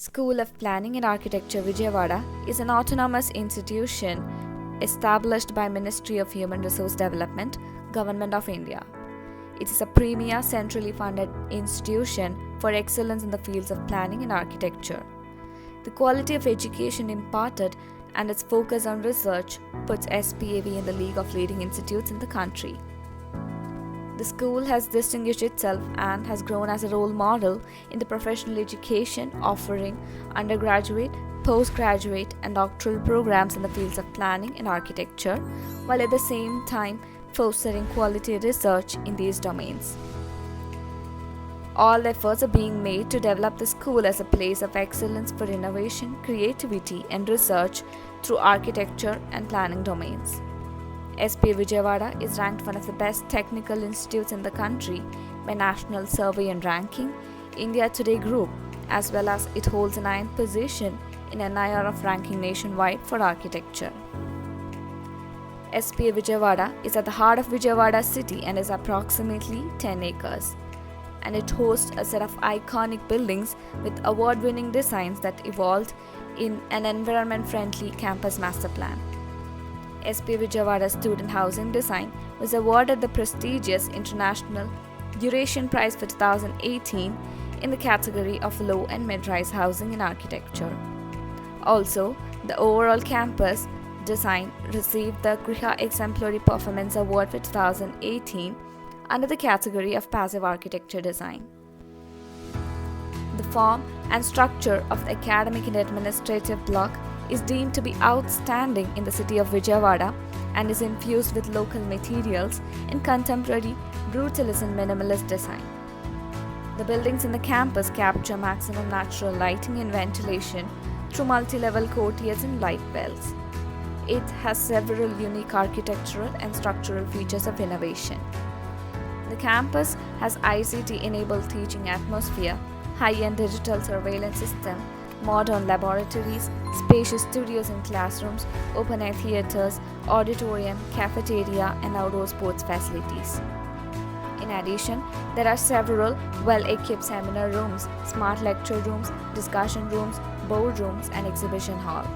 School of Planning and Architecture Vijayawada is an autonomous institution established by Ministry of Human Resource Development, Government of India. It is a premier centrally funded institution for excellence in the fields of planning and architecture. The quality of education imparted and its focus on research puts SPAV in the league of leading institutes in the country. The school has distinguished itself and has grown as a role model in the professional education, offering undergraduate, postgraduate, and doctoral programs in the fields of planning and architecture, while at the same time fostering quality research in these domains. All efforts are being made to develop the school as a place of excellence for innovation, creativity, and research through architecture and planning domains. SP Vijayawada is ranked one of the best technical institutes in the country by National Survey and Ranking, India Today Group, as well as it holds a 9th position in NIR of ranking nationwide for architecture. SP Vijayawada is at the heart of Vijayawada city and is approximately 10 acres. And it hosts a set of iconic buildings with award-winning designs that evolved in an environment-friendly campus master plan. SP Vijayawada Student Housing Design was awarded the prestigious International Eurasian Prize for 2018 in the category of low and mid-rise housing and architecture. Also, the overall campus design received the Griha Exemplary Performance Award for 2018 under the category of passive architecture design. The form and structure of the academic and administrative block is deemed to be outstanding in the city of Vijayawada and is infused with local materials in contemporary brutalist and minimalist design. The buildings in the campus capture maximum natural lighting and ventilation through multi-level courtyards and light bells. It has several unique architectural and structural features of innovation. The campus has ICT-enabled teaching atmosphere, high-end digital surveillance system, modern laboratories, spacious studios and classrooms, open-air theaters, auditorium, cafeteria, and outdoor sports facilities. In addition, there are several well-equipped seminar rooms, smart lecture rooms, discussion rooms, boardrooms, and exhibition hall.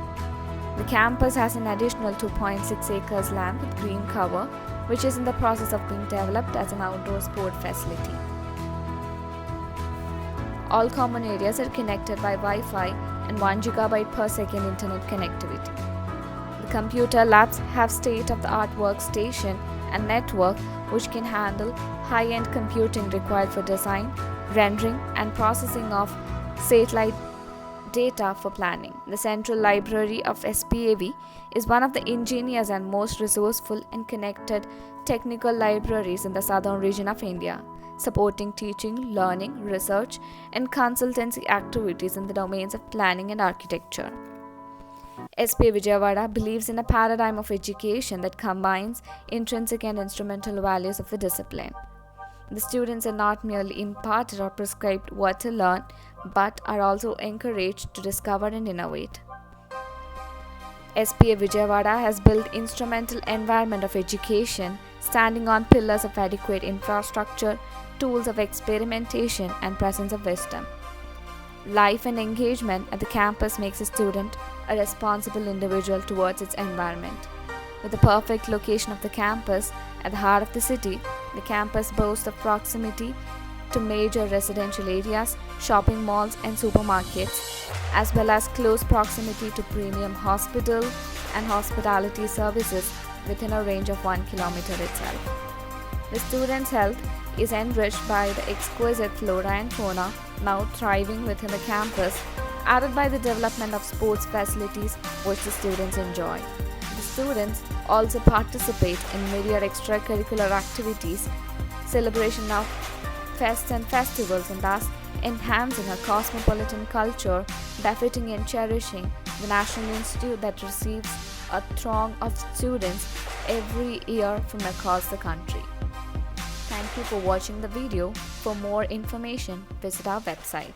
The campus has an additional 2.6 acres land with green cover, which is in the process of being developed as an outdoor sport facility. All common areas are connected by Wi-Fi and 1 GB per second internet connectivity. The computer labs have state-of-the-art workstation and network which can handle high-end computing required for design, rendering, and processing of satellite data for planning. The Central Library of SPAV is one of the ingenious and most resourceful and connected technical libraries in the southern region of India, supporting teaching, learning, research, and consultancy activities in the domains of planning and architecture. SP Vijayawada believes in a paradigm of education that combines intrinsic and instrumental values of the discipline. The students are not merely imparted or prescribed what to learn, but are also encouraged to discover and innovate. SPA Vijayawada has built instrumental environment of education, standing on pillars of adequate infrastructure, tools of experimentation, and presence of wisdom. Life and engagement at the campus makes a student a responsible individual towards its environment. With the perfect location of the campus at the heart of the city, the campus boasts of proximity to major residential areas, shopping malls, and supermarkets, as well as close proximity to premium hospital and hospitality services within a range of 1 kilometer itself. The students' health is enriched by the exquisite flora and fauna now thriving within the campus, added by the development of sports facilities which the students enjoy. The students also participate in myriad extracurricular activities, celebration of fests and festivals, and thus enhancing a cosmopolitan culture befitting and cherishing the National Institute that receives a throng of students every year from across the country. Thank you for watching the video. For more information, visit our website.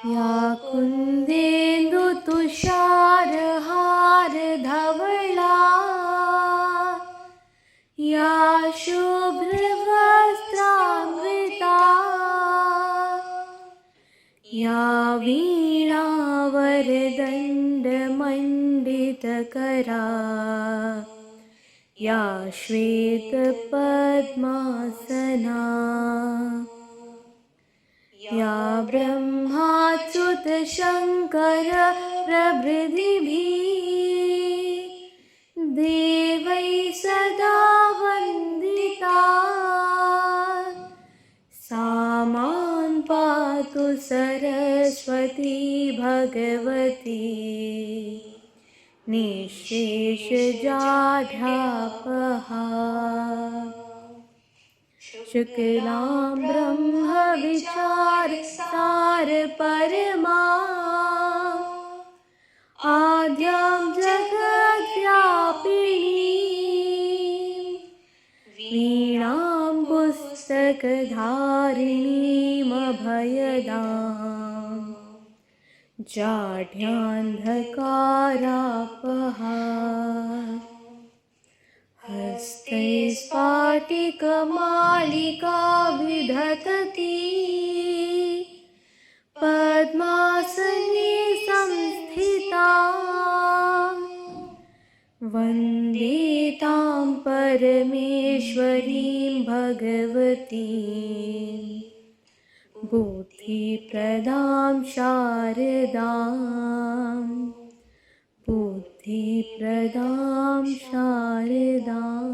या कुन्देन्दु तुषारहार धवला या शुभ्रवस्त्रामृता या वीणावरदण्डमण्डितकरा या श्वेतपद्मासना या ब्रह्माच्युतशङ्कर प्रभृतिभिः देवैः सदा वन्दिता सा मां पातु सरस्वती भगवती निःशेषजाढ्यापहा शुक्लां ब्रह्मविचारसार परमा आद्यां जगद्व्यापिनीं वीणां पुस्तकधारिणीमभयदां जाढ्यान्धकारापहा हस्ते स्फाटिकमालिका विधतती पद्मासने संस्थिता वन्दे तां परमेश्वरीं भगवतीं बुद्धिप्रदां शारदाम् बुद्धिप्रदां शारदाम्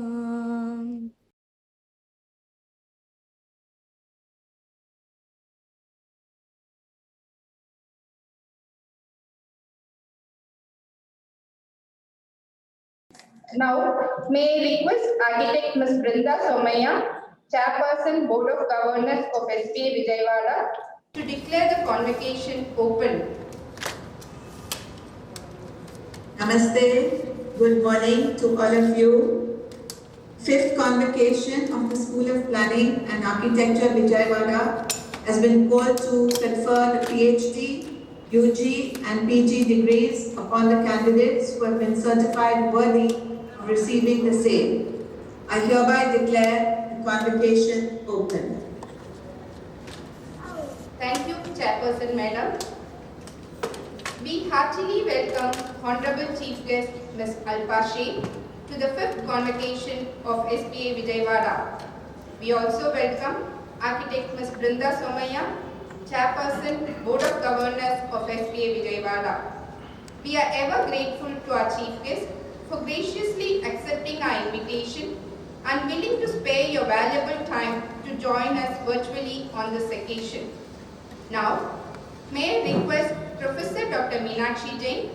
Now, may I request Architect Ms. Brinda Somaya, Chairperson Board of Governors of SPA Vijayawada, to declare the convocation open. Namaste, good morning to all of you. Fifth convocation of the School of Planning and Architecture Vijayawada has been called to confer the PhD, UG and PG degrees upon the candidates who have been certified worthy of receiving the same. I hereby declare the convocation open. Thank you, Chairperson Madam. We heartily welcome Honorable Chief Guest Ms. Alpa Sheikh to the fifth convocation of SPA Vijayawada. We also welcome Architect Ms. Brinda Somaya, Chairperson Board of Governors of SPA Vijayawada. We are ever grateful to our Chief Guest for graciously accepting our invitation and willing to spare your valuable time to join us virtually on this occasion. Now, may I request Professor Dr. Meenakshi Jain,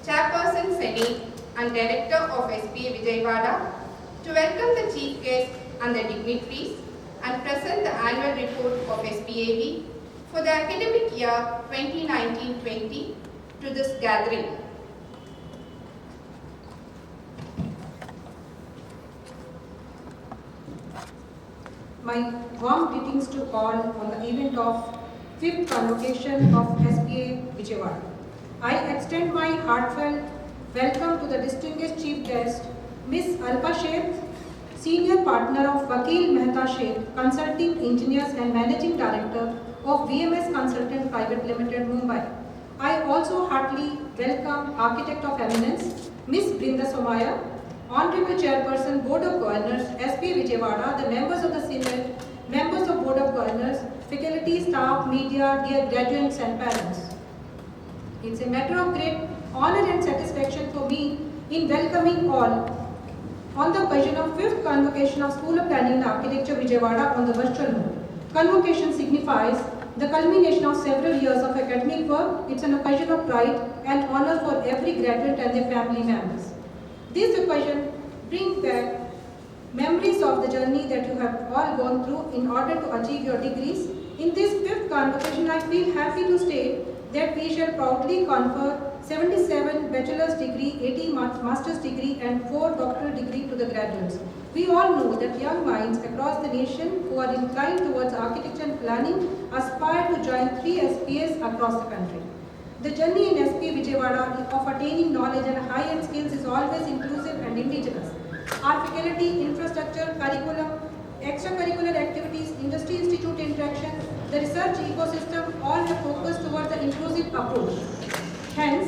Chairperson Senate and Director of SPA Vijayawada, to welcome the Chief Guest and the dignitaries and present the annual report of SPAV for the academic year 2019-20 to this gathering. My warm greetings to all on the event of 5th convocation of SPA Vijayawada. I extend my heartfelt welcome to the distinguished chief guest, Ms. Alpa Sheikh, Senior Partner of Vakil Mehta Sheikh, Consulting Engineers and Managing Director of VMS Consultant Private Limited, Mumbai. I also heartily welcome Architect of Eminence, Ms. Brinda Somaya, Honorable Chairperson Board of Governors, SPA Vijayawada, the members of the Senate, members of Board of Governors, faculty, staff, media, dear graduates and parents. It's a matter of great honor and satisfaction for me in welcoming all on the occasion of 5th convocation of School of Planning and Architecture Vijayawada on the virtual mode. Convocation signifies the culmination of several years of academic work. It's an occasion of pride and honor for every graduate and their family members. This occasion brings back memories of the journey that you have all gone through in order to achieve your degrees. In this 5th convocation, I feel happy to state that we shall proudly confer 77 bachelor's degree, 80 master's degree and 4 doctoral degree to the graduates. We all know that young minds across the nation who are inclined towards architecture and planning aspire to join 3 SPAs across the country. The journey in SPA Vijayawada of attaining knowledge and high-end skills is always inclusive and indigenous. Our faculty, infrastructure, curriculum, extracurricular activities, industry institute interaction, the research ecosystem all have focused towards the inclusive approach. Hence,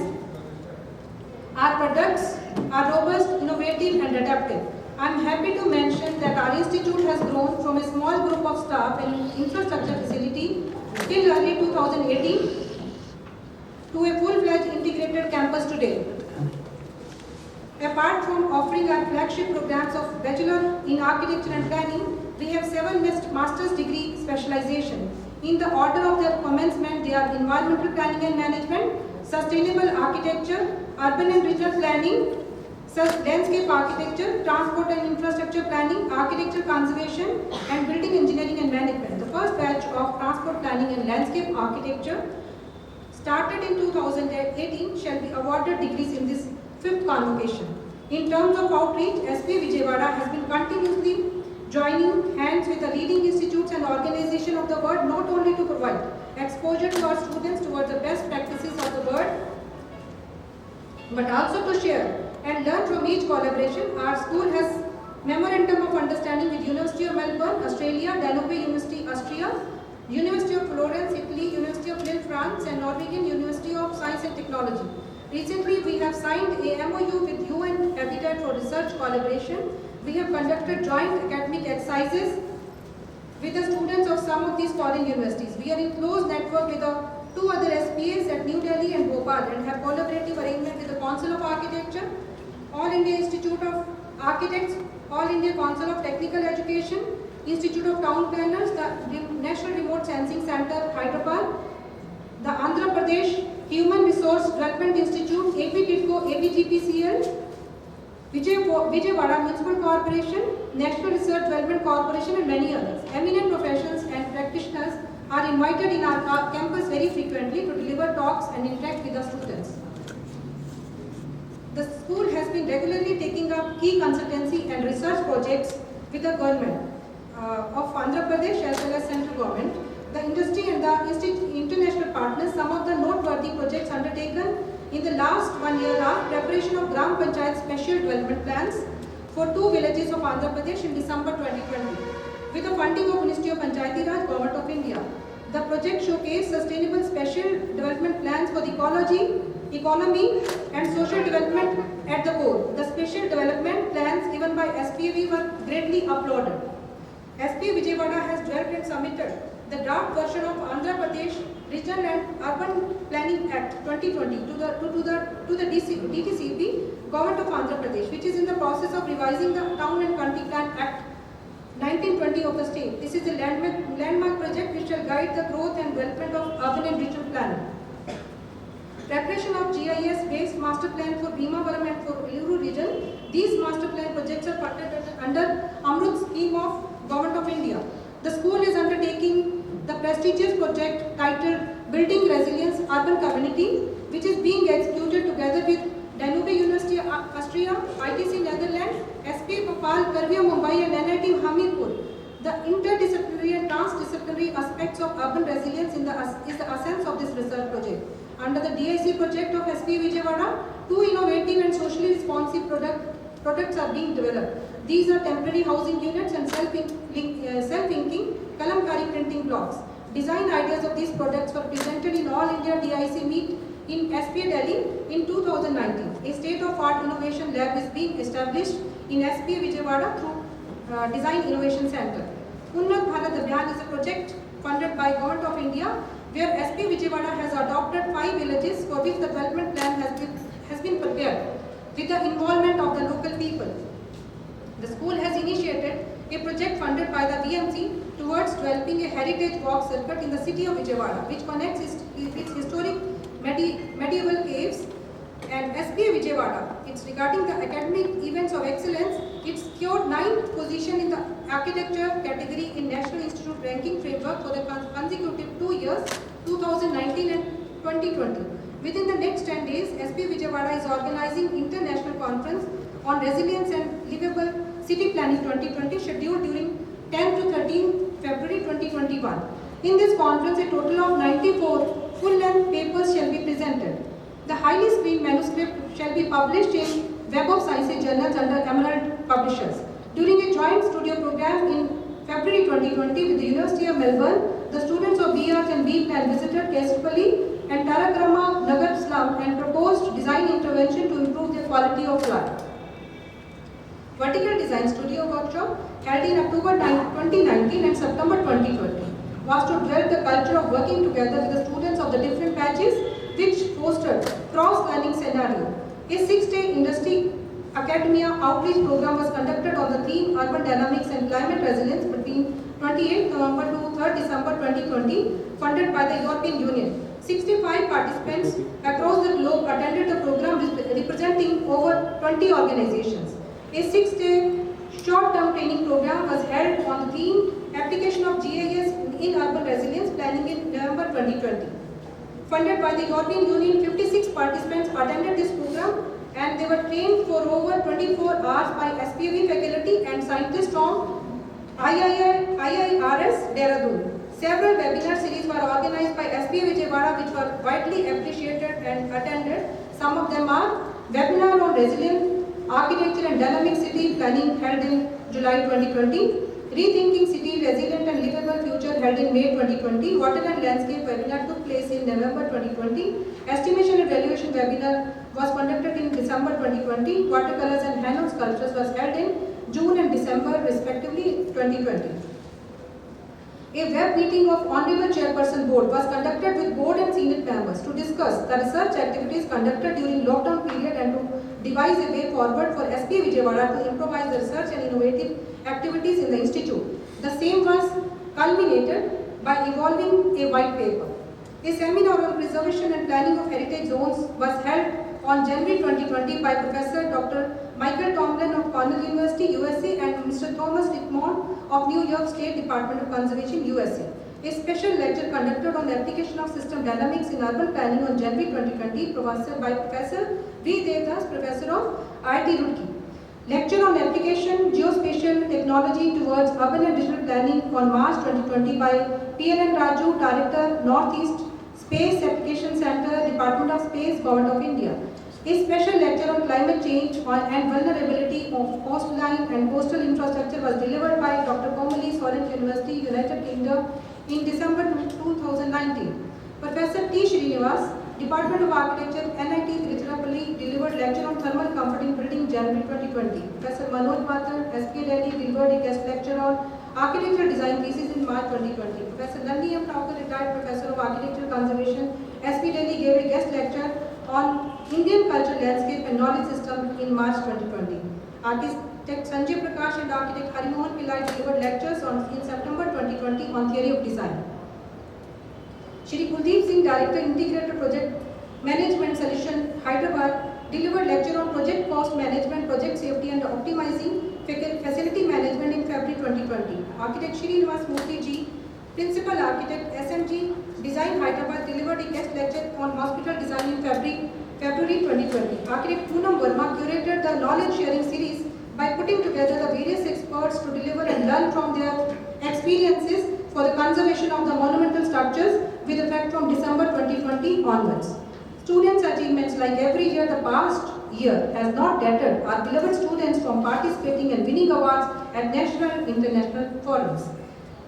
our products are robust, innovative and adaptive. I am happy to mention that our institute has grown from a small group of staff and infrastructure facility till early 2018 to a full-fledged integrated campus today. Apart from offering our flagship programs of Bachelor in Architecture and Planning, we have 7 master's degree specialization. In the order of their commencement, they are Environmental Planning and Management, Sustainable Architecture, Urban and Regional Planning, Landscape Architecture, Transport and Infrastructure Planning, Architecture Conservation, and Building Engineering and Management. The first batch of Transport Planning and Landscape Architecture started in 2018 shall be awarded degrees in this 5th convocation. In terms of outreach, SPA Vijayawada has been continuously joining hands with the leading institutes and organizations of the world, not only to provide exposure to our students towards the best practices of the world, but also to share and learn from each collaboration. Our school has Memorandum of Understanding with University of Melbourne, Australia, Danube University, Austria, University of Florence, Italy, University of Lille, France, and Norwegian University of Science and Technology. Recently, we have signed a MOU with UN Habitat for research collaboration. We have conducted joint academic exercises with the students of some of these foreign universities. We are in close network with the 2 other SPAs at New Delhi and Bhopal and have collaborative arrangement with the Council of Architecture, All India Institute of Architects, All India Council of Technical Education, Institute of Town Planners, the National Remote Sensing Center, Hyderabad, the Andhra Pradesh Human Resource Development Institute, AP TIDCO, APGPCL, Vijayawada Municipal Corporation, National Research Development Corporation and many others. Eminent professionals and practitioners are invited in our campus very frequently to deliver talks and interact with the students. The school has been regularly taking up key consultancy and research projects with the government of Andhra Pradesh as well as central government, the industry and the international partners. Some of the noteworthy projects undertaken in the last 1 year are preparation of Gram Panchayat Special Development Plans for 2 villages of Andhra Pradesh in December 2020 with the funding of Ministry of Panchayati Raj, Government of India. The project showcased sustainable special development plans for the ecology, economy and social development at the core. The special development plans given by SPAV were greatly applauded. SPA Vijayawada has developed and submitted the draft version of Andhra Pradesh Regional and Urban Planning Act 2020 to the DTCP, Government of Andhra Pradesh, which is in the process of revising the Town and Country Plan Act 1920 of the state. This is a landmark project which shall guide the growth and development of urban and regional planning. Preparation of GIS-based master plan for Bhimavaram and for Uluru region. These master plan projects are funded under Amrut scheme of Government of India. The school is undertaking the prestigious project titled Building Resilience Urban Community, which is being executed together with Danube University Austria, ITC Netherlands, SPA Bhopal, Karvia Mumbai and NIT Hamirpur. The interdisciplinary and transdisciplinary aspects of urban resilience is the essence of this research project. Under the DIC project of SPA Vijayawada, 2 innovative and socially responsive products are being developed. These are temporary housing units and self-inking Kalamkari printing blocks. Design ideas of these products were presented in All India DIC meet in SPA Delhi in 2019. A state-of-art innovation lab is being established in SPA Vijayawada through Design Innovation Center. Unnat Bharat Abhiyan is a project funded by Government of India where SPA Vijayawada has adopted 5 villages for which the development plan has been prepared with the involvement of the local people. The school has initiated a project funded by the VMC towards developing a heritage walk circuit in the city of Vijayawada, which connects its historic medieval caves. And SPA Vijayawada, it's regarding the academic events of excellence, it secured 9th position in the architecture category in National Institute ranking framework for the consecutive 2 years, 2019 and 2020. Within the next 10 days, SPA Vijayawada is organizing International Conference on Resilience and Livable City Planning 2020 scheduled during 10 to 13 February 2021. In this conference, a total of 94 full-length papers shall be presented. The highly screened manuscript shall be published in Web of Sciences journals under Emerald Publishers. During a joint studio program in February 2020 with the University of Melbourne, the students of BArch and B-Plan visited Kestapalli and Tarakrama Nagar slum and proposed design intervention to improve their quality of life. Vertical Design Studio Workshop held in October 2019 and September 2020 was to develop the culture of working together with the students of the different batches, which fostered cross-learning scenario. A 6-day industry academia outreach program was conducted on the theme Urban Dynamics and Climate Resilience between 28 November to 3rd December 2020, funded by the European Union. 65 participants across the globe attended the program representing over 20 organizations. A 6-day short-term training program was held on the theme Application of GIS in Urban Resilience Planning in November 2020. Funded by the European Union, 56 participants attended this program and they were trained for over 24 hours by SPAV faculty and scientists from IIRS Dehradun. Several webinar series were organized by SPA Vijayawada which were widely appreciated and attended. Some of them are webinar on resilient architecture and dynamic city planning held in July 2020, Rethinking City Resilient and Livable Future held in May 2020, Water and Landscape webinar took place in November 2020, Estimation and Valuation webinar was conducted in December 2020, Watercolors and Hand-on Sculptures was held in June and December respectively 2020. A web meeting of Honorable Chairperson Board was conducted with Board and Senate members to discuss the research activities conducted during lockdown period and to devise a way forward for SPA Vijayawada to improvise the research and innovative activities in the institute. The same was culminated by evolving a white paper. A seminar on preservation and planning of heritage zones was held on January 2020 by Professor Dr. Michael Tomlin of Cornell University, USA and Mr. Thomas Rickmond of New York State Department of Conservation, USA. A special lecture conducted on the application of system dynamics in urban planning on January 2020 by Professor V. Devdas, Professor of IIT Roorkee. Lecture on application geospatial technology towards urban and digital planning on March 2020 by P.N. Raju, Director, Northeast Space Application Center, Department of Space, Government of India. A special lecture on climate change and vulnerability of coastline and coastal infrastructure was delivered by Dr. Komali, Solent University, United Kingdom in December 2019. Professor T. Srinivas, Department of Architecture, NIT Tiruchirappalli, delivered lecture on thermal comfort in building January 2020. Professor Manoj Mathur, SPA Delhi, delivered a guest lecture on architectural design thesis in March 2020. Professor Nandi M. Thakur, retired Professor of Architectural Conservation, SPA Delhi, gave a guest lecture on Indian cultural landscape and knowledge system in March 2020. Architect Sanjay Prakash and architect Harimohan Pillai delivered lectures in September 2020 on theory of design. Shri Kuldeep Singh, Director, Integrated Project Management Solution, Hyderabad, delivered lecture on project cost management, project safety and optimizing facility management in February 2020. Architect Shri Nivas Murthy Ji, Principal Architect, SMG Design, Hyderabad, delivered a guest lecture on hospital design in February 2020. Architect Poonam Verma curated the knowledge sharing series by putting together the various experts to deliver and learn from their experiences for the conservation of the monumental structures with effect from December 2020 onwards. Students' achievements, like every year the past year, has not deterred our beloved students from participating and winning awards at national and international forums.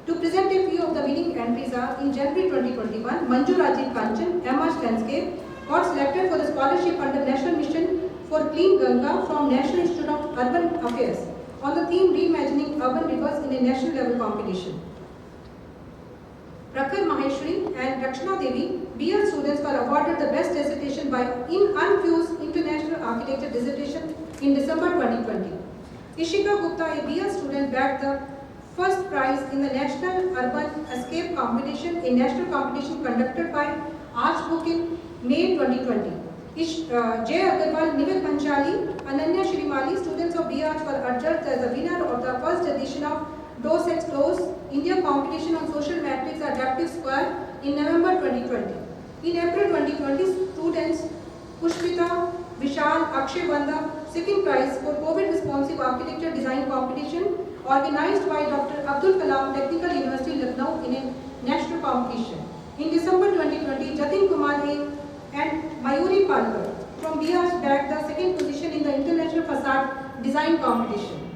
To present a few of the winning entries are, in January 2021, Manju Rajiv Kanchan, MH Landscape, got selected for the scholarship under National Mission for Clean Ganga from National Institute of Urban Affairs on the theme Reimagining Urban Rivers in a national level competition. Prakhar Maheshwari and Rakshana Devi, BR students, were awarded the best dissertation by Unfused International Architecture dissertation in December 2020. Ishika Gupta, a BR student, bagged the first prize in the National Urban Escape Competition, a national competition conducted by Archbook in May 2020. Jay Agarwal, Nimit Bhanchali, Ananya Shrimali, students of BR were adjudged as the winner of the first edition of DOS X DOS India competition on social matrix adaptive square in November 2020. In April 2020, students Pushpita, Vishal, Akshay won the second prize for COVID responsive architecture design competition organized by Dr. Abdul Kalam Technical University, Lucknow in a national competition. In December 2020, Jatin Kumar A and Mayuri Palkar from Bihar bagged the second position in the international facade design competition.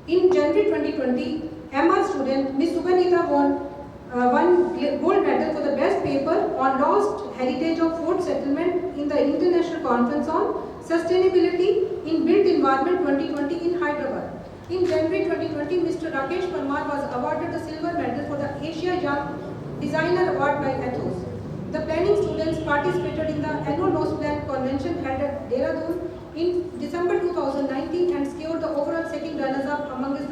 In January 2020, MR student Ms. Suganita won gold medal for the best paper on lost heritage of Fort Settlement in the International Conference on Sustainability in Built Environment 2020 in Hyderabad. In January 2020, Mr. Rakesh Parmar was awarded the silver medal for the Asia Young Designer Award by Ethos. The planning students participated in the annual Nose Plan Convention held at Dehradun in December 2019 and secured the overall second runners-up amongst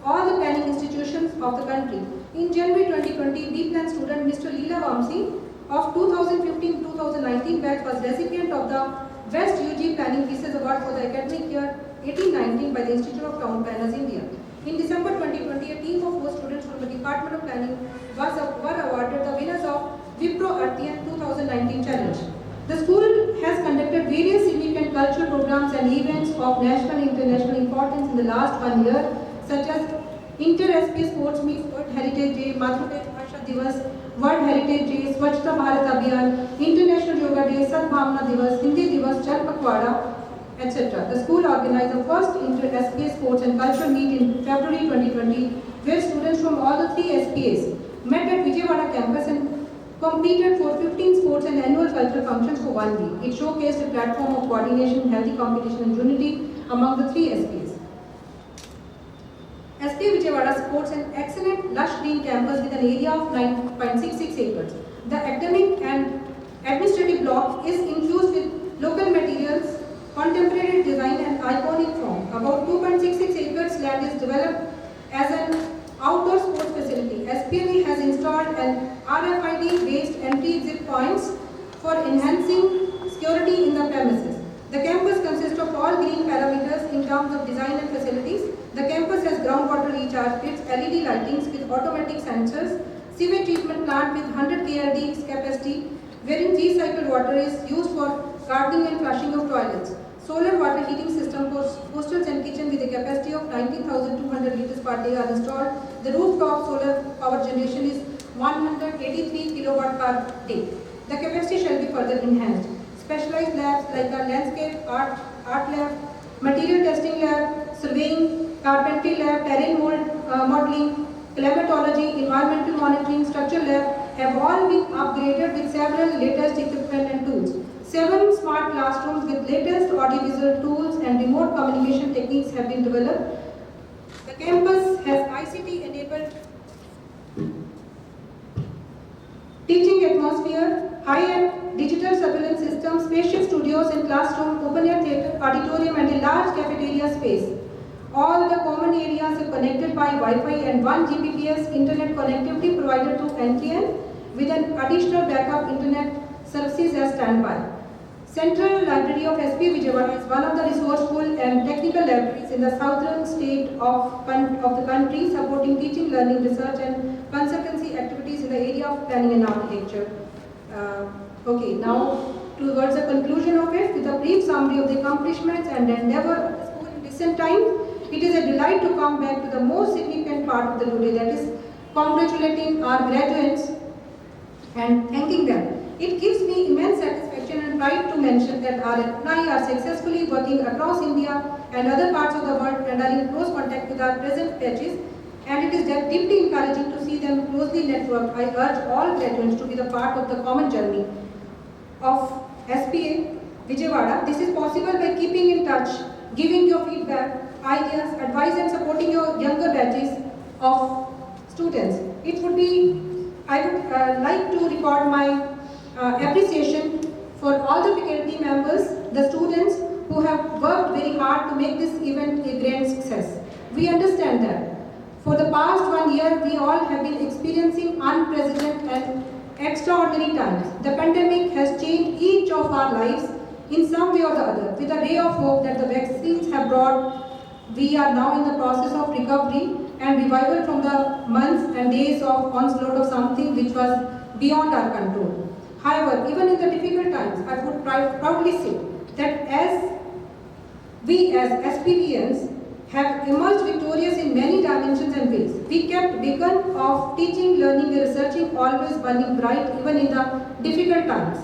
all the planning institutions of the country. In January 2020, B-Plan student Mr. Leela Vamsi of 2015-2019 batch was recipient of the Best UG Planning Pieces Award for the academic year 18-19 by the Institute of Town Planners, India. In December 2020, a team of 4 students from the Department of Planning were awarded the winners of Wipro Artian 2019 Challenge. The school has conducted various significant cultural programs and events of national and international importance in the last 1 year, such as Inter-SP Sports Meet, World Heritage Day, Madhurya Bhasha Divas, World Heritage Day, Swachhta Bharat Abhiyan, International Yoga Day, Sadbhavna Divas, Hindi Divas, Chal Pakwada, etc. The school organized the first Inter-SPA Sports and Cultural Meet in February 2020, where students from all the 3 SPAs met at Vijayawada campus and competed for 15 sports and annual cultural functions for 1 week. It showcased a platform of coordination, healthy competition and unity among the 3 SPAs. SPA Vijayawada supports an excellent lush green campus with an area of 9.66 acres. The academic and administrative block is infused with local materials, contemporary design and iconic form. About 2.66 acres land is developed as an outdoor sports facility. SPA has installed an RFID-based entry-exit points for enhancing security in the premises. The campus consists of all green parameters in terms of design and facilities. The campus has groundwater recharge pits, LED lightings with automatic sensors, sewage treatment plant with 100 KLD capacity, wherein recycled water is used for gardening and flushing of toilets. Solar water heating system for hostels and kitchen with a capacity of 19,200 liters per day are installed. The rooftop solar power generation is 183 kilowatt per day. The capacity shall be further enhanced. Specialized labs like the landscape, art lab, material testing lab, surveying, carpentry lab, terrain modeling, climatology, environmental monitoring, structural lab have all been upgraded with several latest equipment and tools. 7 smart classrooms with latest audiovisual tools and remote communication techniques have been developed. The campus has ICT-enabled teaching atmosphere, high-end digital surveillance systems, spacious studios and classroom, open-air theatre, auditorium and a large cafeteria space. All the common areas are connected by Wi-Fi and 1 Gbps internet connectivity provided to NTN with an additional backup internet services as standby. Central Library of SP Vijayawada is one of the resourceful and technical libraries in the southern state of the country, supporting teaching, learning, research and consultancy activities in the area of planning and architecture. Now towards the conclusion of it, with a brief summary of the accomplishments and endeavor of the school in recent times, it is a delight to come back to the most significant part of the today, that is congratulating our graduates and thanking them. It gives me immense satisfaction and pride to mention that our alumni are successfully working across India and other parts of the world and are in close contact with our present batches, and it is deeply encouraging to see them closely networked. I urge all graduates to be the part of the common journey of SPA Vijayawada. This is possible by keeping in touch, giving your feedback, ideas, advice and supporting your younger batches of students. I would like to record my appreciation for all the faculty members, the students who have worked very hard to make this event a grand success. We understand that for the past 1 year, we all have been experiencing unprecedented and extraordinary times. The pandemic has changed each of our lives in some way or the other. With a ray of hope that the vaccines have brought, we are now in the process of recovery and revival from the months and days of onslaught of something which was was beyond our control. However, even in the difficult times, I would proudly say that we as SPVNs have emerged victorious in many dimensions and ways. We kept beacon of teaching, learning, and researching always burning bright even in the difficult times.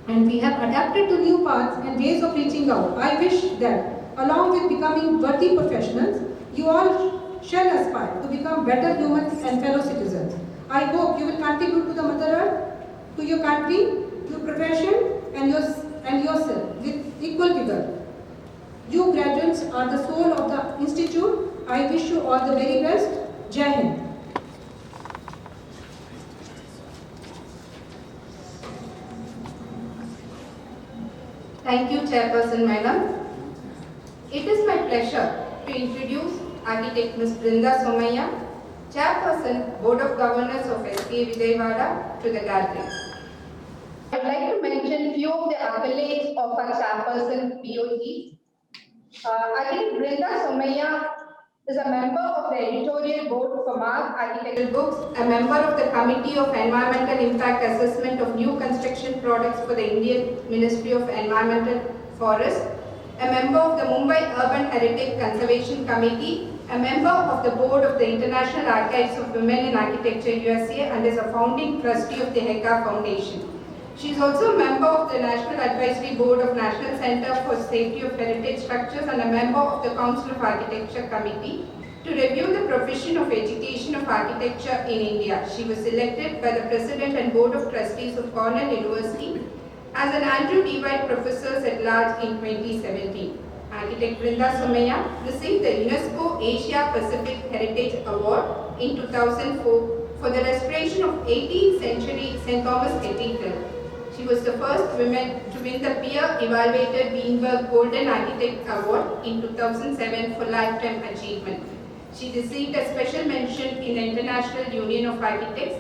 And we have adapted to new paths and ways of reaching out. I wish that along with becoming worthy professionals, you all shall aspire to become better humans and fellow citizens. I hope you will contribute to the Mother Earth, to your country, your profession, and yourself with equal vigor. You graduates are the soul of the institute. I wish you all the very best. Jai Hind. Thank you, Chairperson Madam. It is my pleasure to introduce Architect Ms. Brinda Somaiya, Chairperson, Board of Governors of SPA Vijayawada, to the gathering. I'd like to mention few of the accolades of our Chairperson BOT. Architect Brinda Somaiya is a member of the editorial board for Mark Architectural Books, a member of the Committee of Environmental Impact Assessment of New Construction Products for the Indian Ministry of Environmental Forest, a member of the Mumbai Urban Heritage Conservation Committee, a member of the board of the International Archives of Women in Architecture USA, and is a founding trustee of the Heka Foundation. She is also a member of the National Advisory Board of National Center for Safety of Heritage Structures and a member of the Council of Architecture Committee to review the profession of education of architecture in India. She was selected by the President and Board of Trustees of Cornell University as an Andrew D. White Professors at Large in 2017. Architect Brinda Somaiya received the UNESCO Asia Pacific Heritage Award in 2004 for the restoration of 18th century St. Thomas Cathedral. She was the first woman to win the peer-evaluated Weinberg Golden Architect Award in 2007 for lifetime achievement. She received a special mention in the International Union of Architects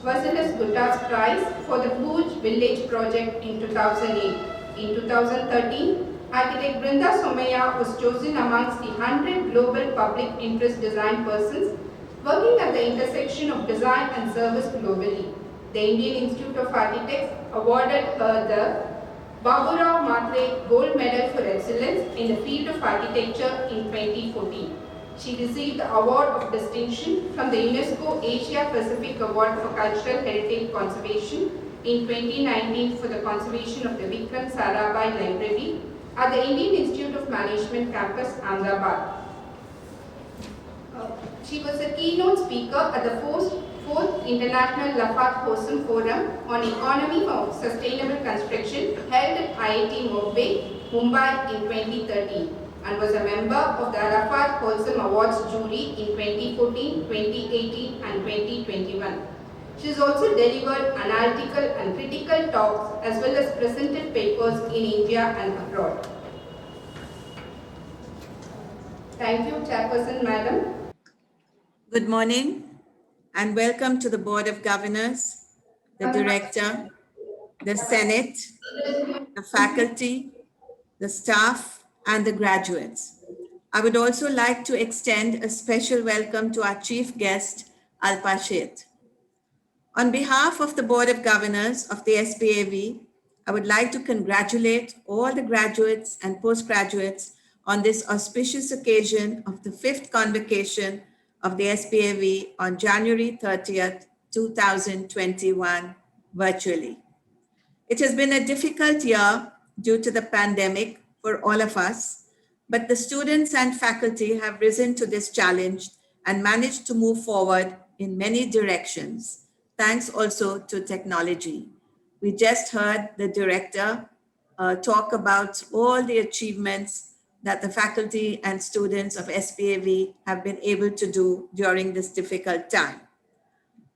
Vasilis Guttas Prize for the Bhuj Village project in 2008. In 2013, Architect Brinda Somaiya was chosen amongst the 100 global public interest design persons working at the intersection of design and service globally. The Indian Institute of Architects awarded her the Baburao Matre Gold Medal for Excellence in the field of architecture in 2014. She received the Award of Distinction from the UNESCO Asia Pacific Award for Cultural Heritage Conservation in 2019 for the conservation of the Vikram Sarabhai Library at the Indian Institute of Management Campus, Ahmedabad. She was a keynote speaker at the fourth International Lafayette Hosam Forum on Economy of Sustainable Construction held at IIT Mumbai, in 2013 and was a member of the Arafat Hosam Awards jury in 2014, 2018 and 2021. She has also delivered analytical and critical talks as well as presented papers in India and abroad. Thank you, Chairperson Madam. Good morning and welcome to the Board of Governors, the Director, the Senate, the faculty, the staff, and the graduates. I would also like to extend a special welcome to our chief guest, Alpa Sheth. On behalf of the Board of Governors of the SPAV, I would like to congratulate all the graduates and postgraduates on this auspicious occasion of the 5th convocation of the SPAV on January 30th, 2021, virtually. It has been a difficult year due to the pandemic for all of us, but the students and faculty have risen to this challenge and managed to move forward in many directions, thanks also to technology. We just heard the director talk about all the achievements that the faculty and students of SPAV have been able to do during this difficult time.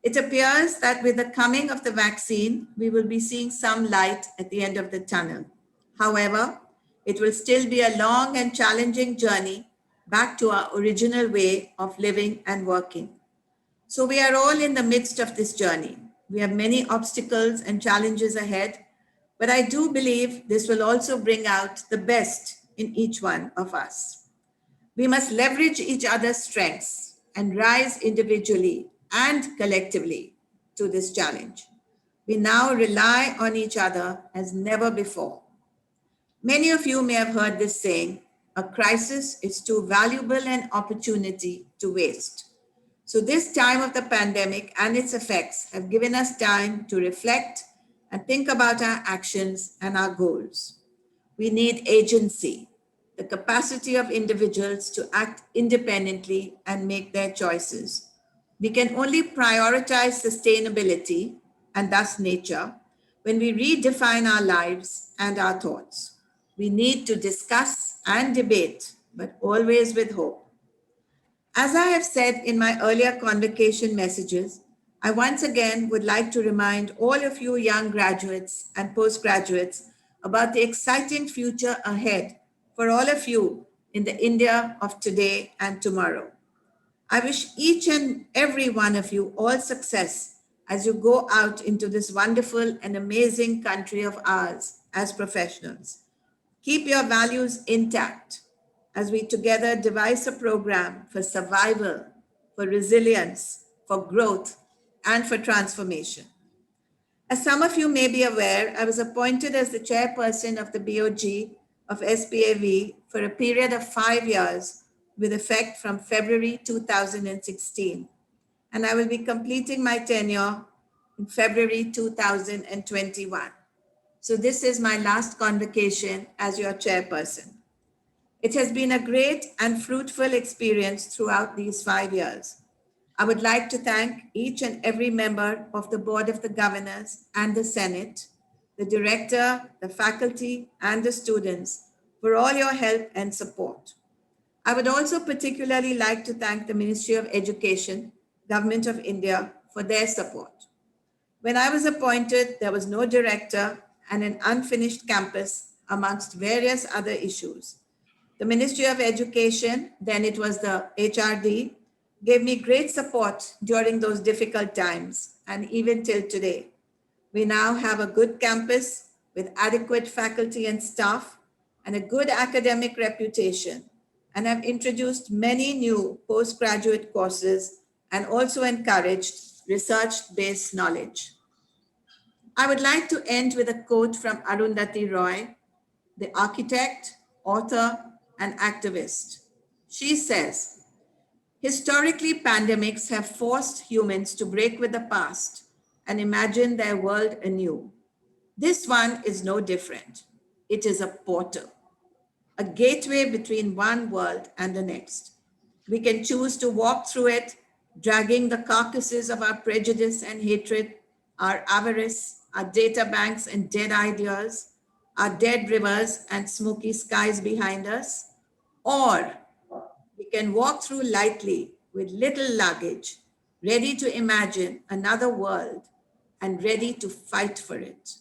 It appears that with the coming of the vaccine, we will be seeing some light at the end of the tunnel. However, it will still be a long and challenging journey back to our original way of living and working. So we are all in the midst of this journey. We have many obstacles and challenges ahead, but I do believe this will also bring out the best in each one of us. We must leverage each other's strengths and rise individually and collectively to this challenge. We now rely on each other as never before. Many of you may have heard this saying, a crisis is too valuable an opportunity to waste. So this time of the pandemic and its effects have given us time to reflect and think about our actions and our goals. We need agency, the capacity of individuals to act independently and make their choices. We can only prioritize sustainability and thus nature when we redefine our lives and our thoughts. We need to discuss and debate, but always with hope. As I have said in my earlier convocation messages, I once again would like to remind all of you young graduates and postgraduates about the exciting future ahead for all of you in the India of today and tomorrow. I wish each and every one of you all success as you go out into this wonderful and amazing country of ours as professionals. Keep your values intact as we together devise a program for survival, for resilience, for growth, and for transformation. As some of you may be aware, I was appointed as the chairperson of the BOG of SPAV for a period of 5 years with effect from February 2016. And I will be completing my tenure in February 2021. So this is my last convocation as your chairperson. It has been a great and fruitful experience throughout these 5 years. I would like to thank each and every member of the Board of the Governors and the Senate, the director, the faculty, and the students for all your help and support. I would also particularly like to thank the Ministry of Education, Government of India, for their support. When I was appointed, there was no director and an unfinished campus amongst various other issues. The Ministry of Education, then it was the HRD, gave me great support during those difficult times and even till today. We now have a good campus with adequate faculty and staff and a good academic reputation, and have introduced many new postgraduate courses and also encouraged research-based knowledge. I would like to end with a quote from Arundhati Roy, the architect, author, and activist. She says, historically, pandemics have forced humans to break with the past and imagine their world anew. This one is no different. It is a portal, a gateway between one world and the next. We can choose to walk through it, dragging the carcasses of our prejudice and hatred, our avarice, our data banks and dead ideas, our dead rivers and smoky skies behind us, or we can walk through lightly with little luggage, ready to imagine another world and ready to fight for it.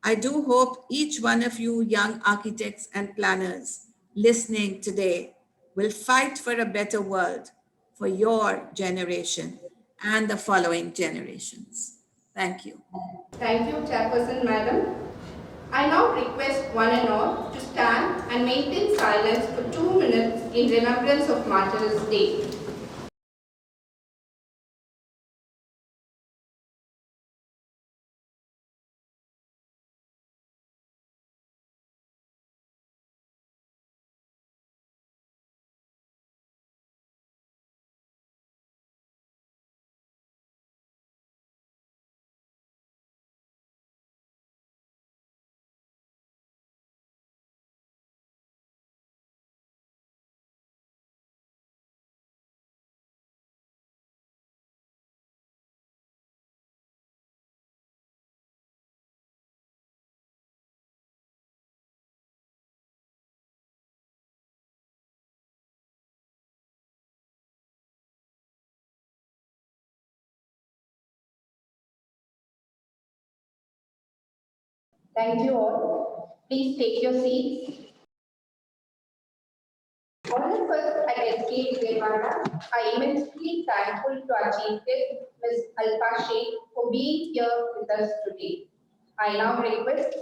I do hope each one of you young architects and planners listening today will fight for a better world for your generation and the following generations. Thank you. Thank you, Chairperson Madam. I now request one and all to stand and maintain silence for 2 minutes in remembrance of Martyrs' Day. Thank you all. Please take your seats. All of us at SK Vijayawada are immensely thankful to our Chief Guest, Ms. Alpa Sheikh, for being here with us today. I now request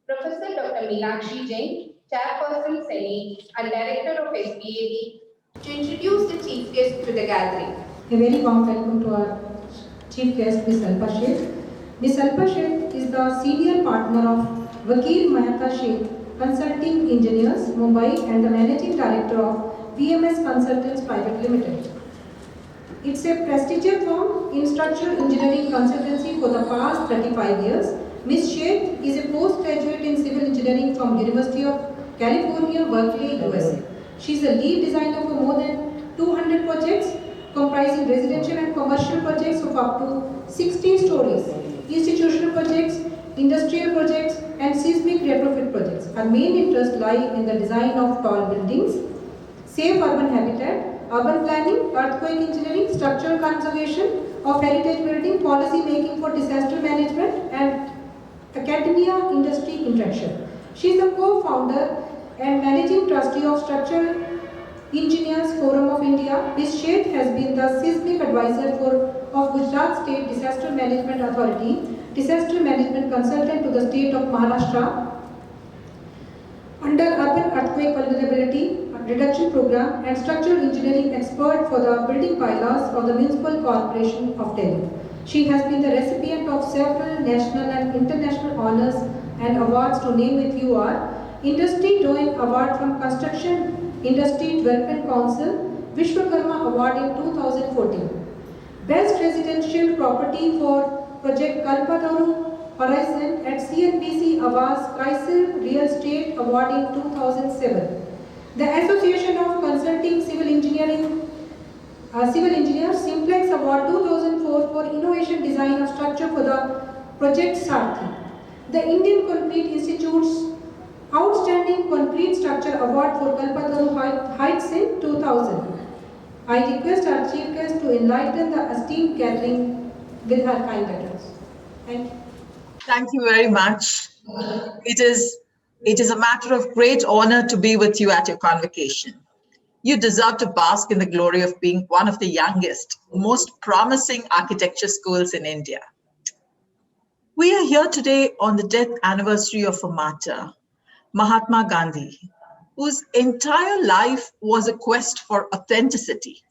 Professor Dr. Meenakshi Jain, Chairperson Senate and Director of SBAV, to introduce the Chief Guest to the gathering. A very warm welcome to our chief guest Ms. Alpa Sheth. Ms. Alpa Sheth is the senior partner of Vakil Mehta Sheth Consulting Engineers, Mumbai, and the managing director of VMS Consultants Private Limited. It's a prestigious firm in structural engineering consultancy for the past 35 years. Ms. Sheth is a postgraduate in civil engineering from University of California, Berkeley, USA. She is a lead designer for more than 200 projects comprising residential and commercial projects of up to 16 stories, institutional projects, industrial projects, and seismic retrofit projects. Her main interests lie in the design of tall buildings, safe urban habitat, urban planning, earthquake engineering, structural conservation of heritage building, policy making for disaster management, and academia industry interaction. She is the co-founder and managing trustee of Structural Engineers Forum of India. Ms. Sheth has been the seismic advisor of Gujarat State Disaster Management Authority, disaster management consultant to the state of Maharashtra under urban earthquake vulnerability reduction program, and structural engineering expert for the building bylaws of the Municipal Corporation of Delhi. She has been the recipient of several national and international honors and awards, to name a few are Industry Doing Award from Construction Industry Development Council, Vishwakarma Award in 2014. Best Residential Property for Project Kalpataru Horizon at CNBC Awas Chrysler Real Estate Award in 2007. The Association of Consulting Civil Engineers Simplex Award 2004 for Innovation Design of Structure for the Project Sarthi. The Indian Concrete Institute's Outstanding Concrete Structure Award for Kalpataru Heights in 2000. I request our chief guest to enlighten the esteemed gathering with her kind address. Thank you. Thank you very much. It is a matter of great honor to be with you at your convocation. You deserve to bask in the glory of being one of the youngest, most promising architecture schools in India. We are here today on the death anniversary of a martyr, Mahatma Gandhi, whose entire life was a quest for authenticity.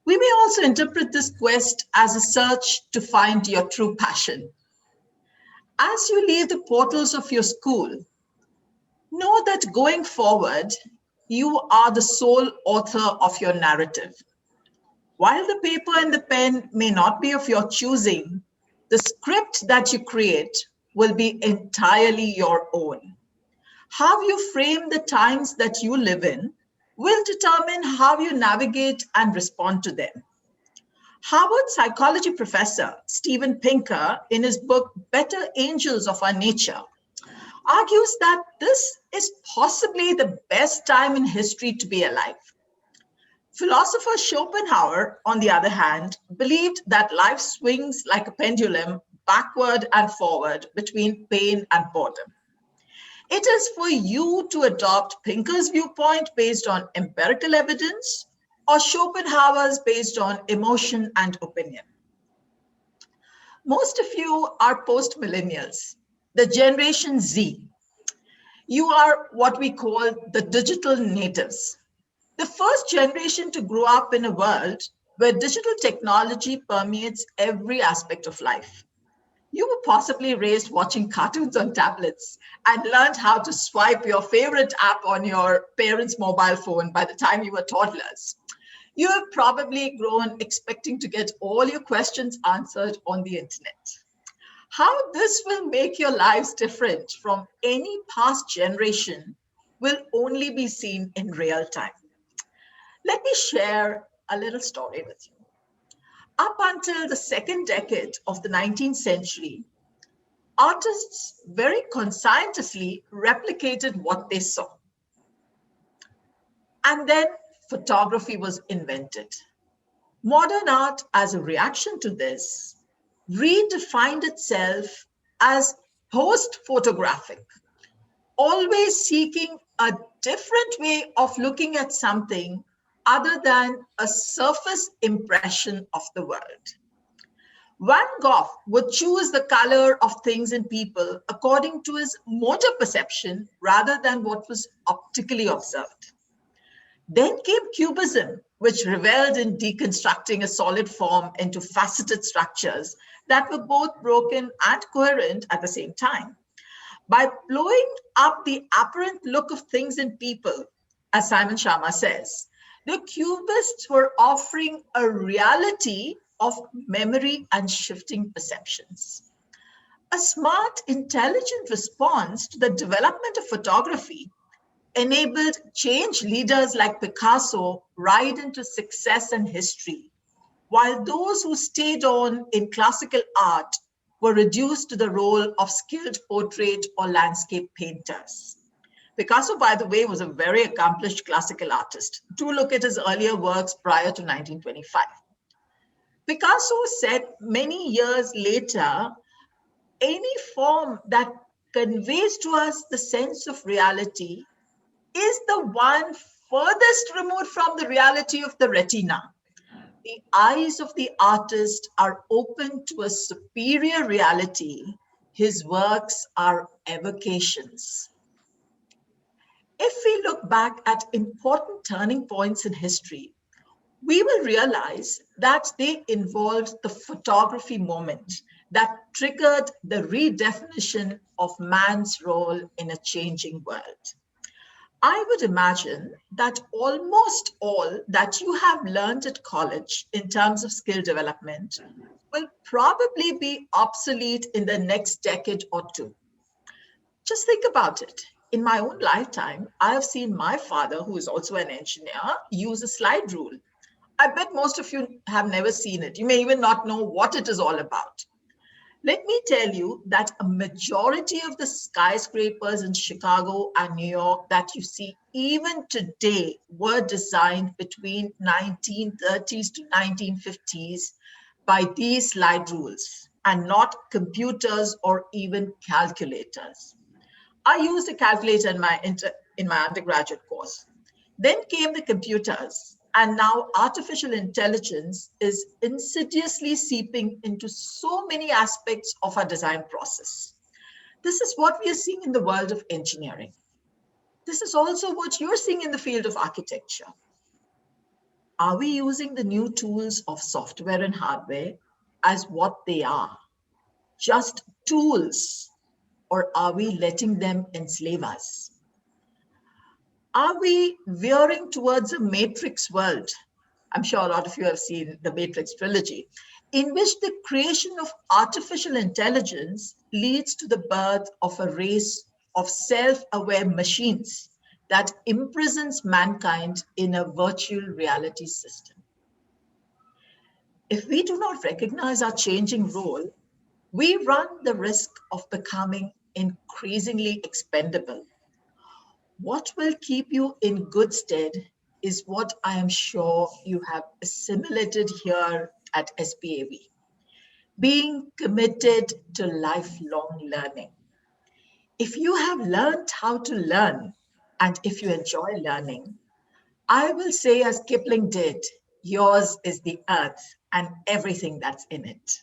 We may also interpret this quest as a search to find your true passion. As you leave the portals of your school, know that going forward, you are the sole author of your narrative. While the paper and the pen may not be of your choosing, the script that you create will be entirely your own. How you frame the times that you live in will determine how you navigate and respond to them. Harvard psychology professor Steven Pinker, in his book Better Angels of Our Nature, argues that this is possibly the best time in history to be alive. Philosopher Schopenhauer, on the other hand, believed that life swings like a pendulum backward and forward between pain and boredom. It is for you to adopt Pinker's viewpoint based on empirical evidence or Schopenhauer's based on emotion and opinion. Most of you are post-millennials, the Generation Z. You are what we call the digital natives, the first generation to grow up in a world where digital technology permeates every aspect of life. You were possibly raised watching cartoons on tablets and learned how to swipe your favorite app on your parents' mobile phone by the time you were toddlers. You have probably grown expecting to get all your questions answered on the internet. How this will make your lives different from any past generation will only be seen in real time. Let me share a little story with you. Up until the second decade of the 19th century, artists very conscientiously replicated what they saw. And then photography was invented. Modern art, as a reaction to this, redefined itself as post-photographic, always seeking a different way of looking at something other than a surface impression of the world. Van Gogh would choose the color of things and people according to his motor perception rather than what was optically observed. Then came Cubism, which reveled in deconstructing a solid form into faceted structures that were both broken and coherent at the same time. By blowing up the apparent look of things and people, as Simon Sharma says, the Cubists were offering a reality of memory and shifting perceptions. A smart, intelligent response to the development of photography enabled change leaders like Picasso ride into success and history, while those who stayed on in classical art were reduced to the role of skilled portrait or landscape painters. Picasso, by the way, was a very accomplished classical artist. Do look at his earlier works prior to 1925. Picasso said many years later, any form that conveys to us the sense of reality is the one furthest removed from the reality of the retina. The eyes of the artist are open to a superior reality. His works are evocations. If we look back at important turning points in history, we will realize that they involved the photography moment that triggered the redefinition of man's role in a changing world. I would imagine that almost all that you have learned at college in terms of skill development will probably be obsolete in the next decade or two. Just think about it. In my own lifetime, I have seen my father, who is also an engineer, use a slide rule. I bet most of you have never seen it. You may even not know what it is all about. Let me tell you that a majority of the skyscrapers in Chicago and New York that you see even today were designed between 1930s to 1950s by these slide rules and not computers or even calculators. I used a calculator in my undergraduate course. Then came the computers, and now artificial intelligence is insidiously seeping into so many aspects of our design process. This is what we are seeing in the world of engineering. This is also what you're seeing in the field of architecture. Are we using the new tools of software and hardware as what they are? Just tools, or are we letting them enslave us? Are we veering towards a matrix world? I'm sure a lot of you have seen the Matrix trilogy, in which the creation of artificial intelligence leads to the birth of a race of self-aware machines that imprisons mankind in a virtual reality system. If we do not recognize our changing role, we run the risk of becoming increasingly expendable. What will keep you in good stead is what I am sure you have assimilated here at SPAV. Being committed to lifelong learning. If you have learned how to learn, and if you enjoy learning, I will say as Kipling did, yours is the earth and everything that's in it.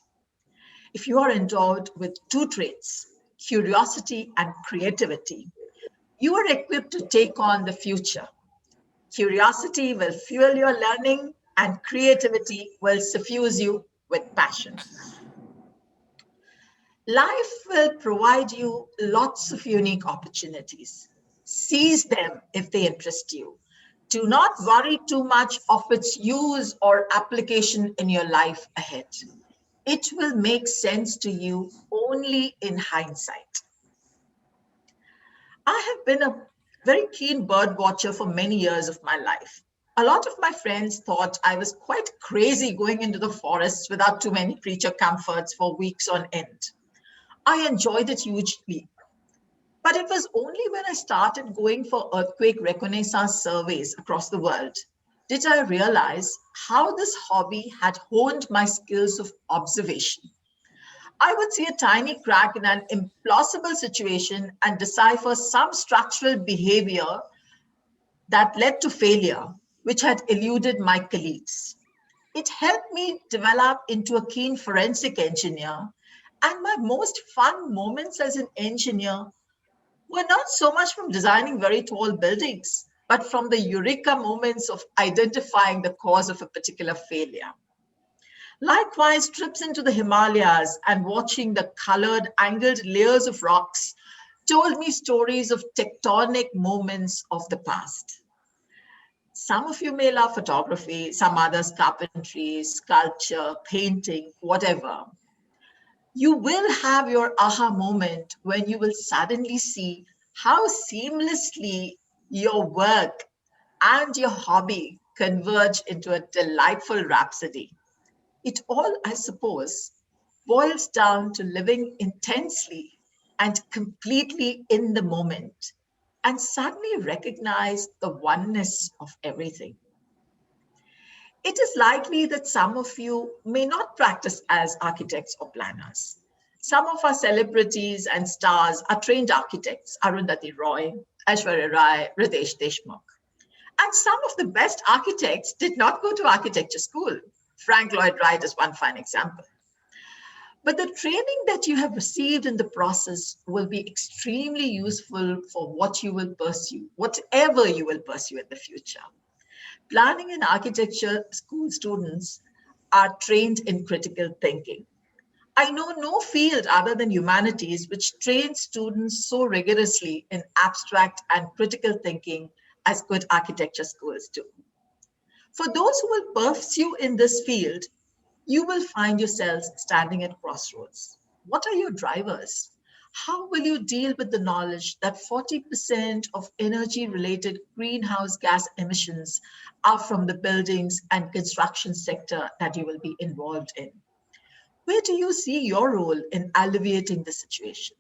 If you are endowed with two traits, curiosity and creativity, you are equipped to take on the future. Curiosity will fuel your learning, and creativity will suffuse you with passion. Life will provide you lots of unique opportunities. Seize them if they interest you. Do not worry too much of its use or application in your life ahead. It will make sense to you only in hindsight. I have been a very keen bird watcher for many years of my life. A lot of my friends thought I was quite crazy going into the forests without too many creature comforts for weeks on end. I enjoyed it hugely. But it was only when I started going for earthquake reconnaissance surveys across the world did I realize how this hobby had honed my skills of observation. I would see a tiny crack in an implausible situation and decipher some structural behavior that led to failure, which had eluded my colleagues. It helped me develop into a keen forensic engineer, and my most fun moments as an engineer were not so much from designing very tall buildings, but from the eureka moments of identifying the cause of a particular failure. Likewise, trips into the Himalayas and watching the colored, angled layers of rocks told me stories of tectonic moments of the past. Some of you may love photography, some others carpentry, sculpture, painting, whatever. You will have your aha moment when you will suddenly see how seamlessly your work and your hobby converge into a delightful rhapsody. It all, I suppose, boils down to living intensely and completely in the moment and suddenly recognize the oneness of everything. It is likely that some of you may not practice as architects or planners. Some of our celebrities and stars are trained architects, Arundhati Roy, Aishwarya Rai, Ritesh Deshmukh. And some of the best architects did not go to architecture school. Frank Lloyd Wright is one fine example. But the training that you have received in the process will be extremely useful for what you will pursue, whatever you will pursue in the future. Planning and architecture school students are trained in critical thinking. I know no field other than humanities which trains students so rigorously in abstract and critical thinking as good architecture schools do. For those who will pursue in this field, you will find yourselves standing at crossroads. What are your drivers? How will you deal with the knowledge that 40% of energy-related greenhouse gas emissions are from the buildings and construction sector that you will be involved in? Where do you see your role in alleviating the situation?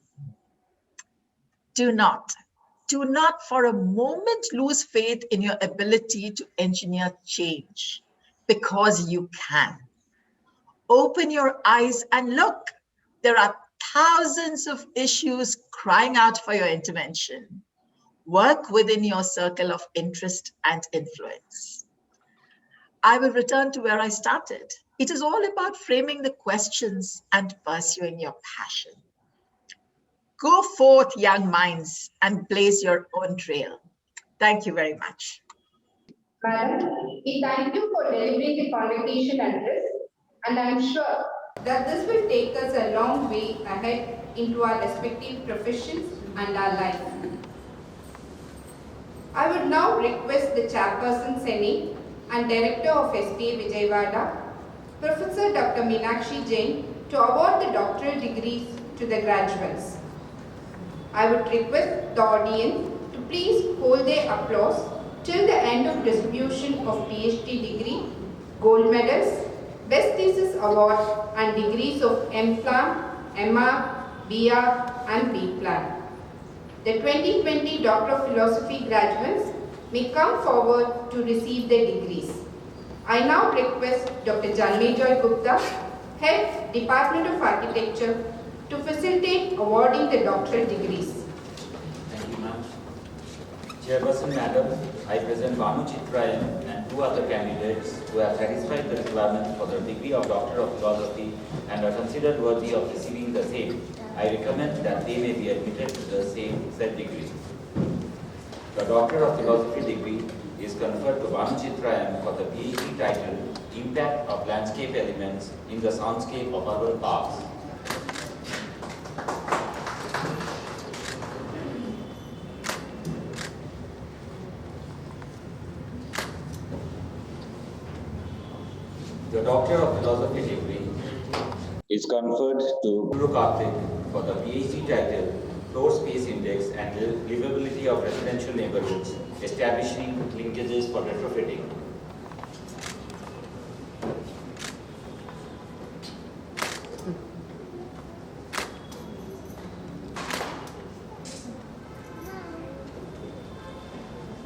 Do not for a moment lose faith in your ability to engineer change, because you can. Open your eyes and look. There are thousands of issues crying out for your intervention. Work within your circle of interest and influence. I will return to where I started. It is all about framing the questions and pursuing your passion. Go forth, young minds, and blaze your own trail. Thank you very much. Madam, we thank you for delivering the convocation address, and I am sure that this will take us a long way ahead into our respective professions and our life. I would now request the Chairperson Senate and Director of SPA Vijayawada, Professor Dr. Meenakshi Jain, to award the doctoral degrees to the graduates. I would request the audience to please hold their applause till the end of distribution of PhD degree, gold medals, Best Thesis Award and degrees of M.Pharm, MR, BR and B.Plan. The 2020 Doctor of Philosophy graduates may come forward to receive their degrees. I now request Dr. Janmejoy Gupta, Head, Department of Architecture, to facilitate awarding the doctoral degrees. Thank you, ma'am. Chairperson, Madam, I present Vanu Chitra M and two other candidates who have satisfied the requirement for the degree of Doctor of Philosophy and are considered worthy of receiving the same. I recommend that they may be admitted to the same said degree. The Doctor of Philosophy degree is conferred to Vanu Chitra M for the PhD title, Impact of Landscape Elements in the Soundscape of Urban Parks. The Doctor of Philosophy degree is conferred to Guru Karthik for the PhD title, Floor Space Index and Livability of Residential Neighborhoods, Establishing Linkages for Retrofitting.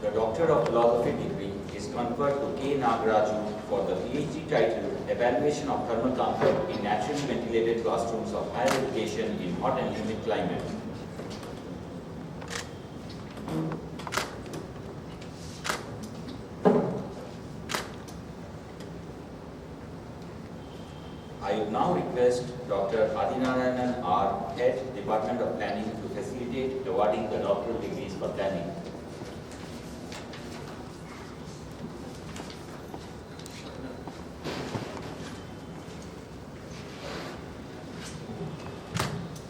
The Doctor of Philosophy degree is conferred to K. Nagaraju for the PhD title, Evaluation of Thermal Comfort in Naturally Ventilated Classrooms of Higher Education in Hot and Humid Climate. I would now request Dr. Adinarayanan R., Head, Department of Planning, to facilitate awarding the doctoral degrees for planning.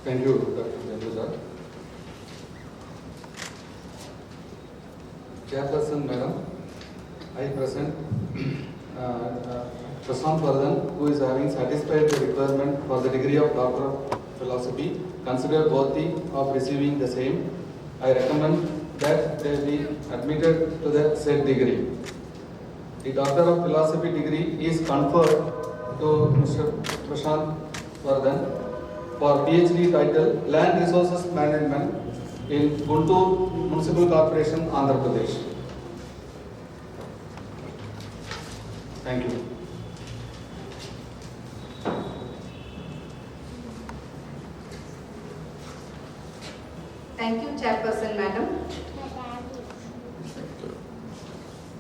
Thank you, Dr. Chandra. Chairperson, Madam, I present Prashant Vardhan, who is having satisfied the requirement for the degree of Doctor of Philosophy, considered worthy of receiving the same. I recommend that they be admitted to the said degree. The Doctor of Philosophy degree is conferred to Mr. Prashant Vardhan for PhD title Land Resources Management in Guntur Municipal Corporation, Andhra Pradesh. Thank you. Thank you, Chairperson Madam.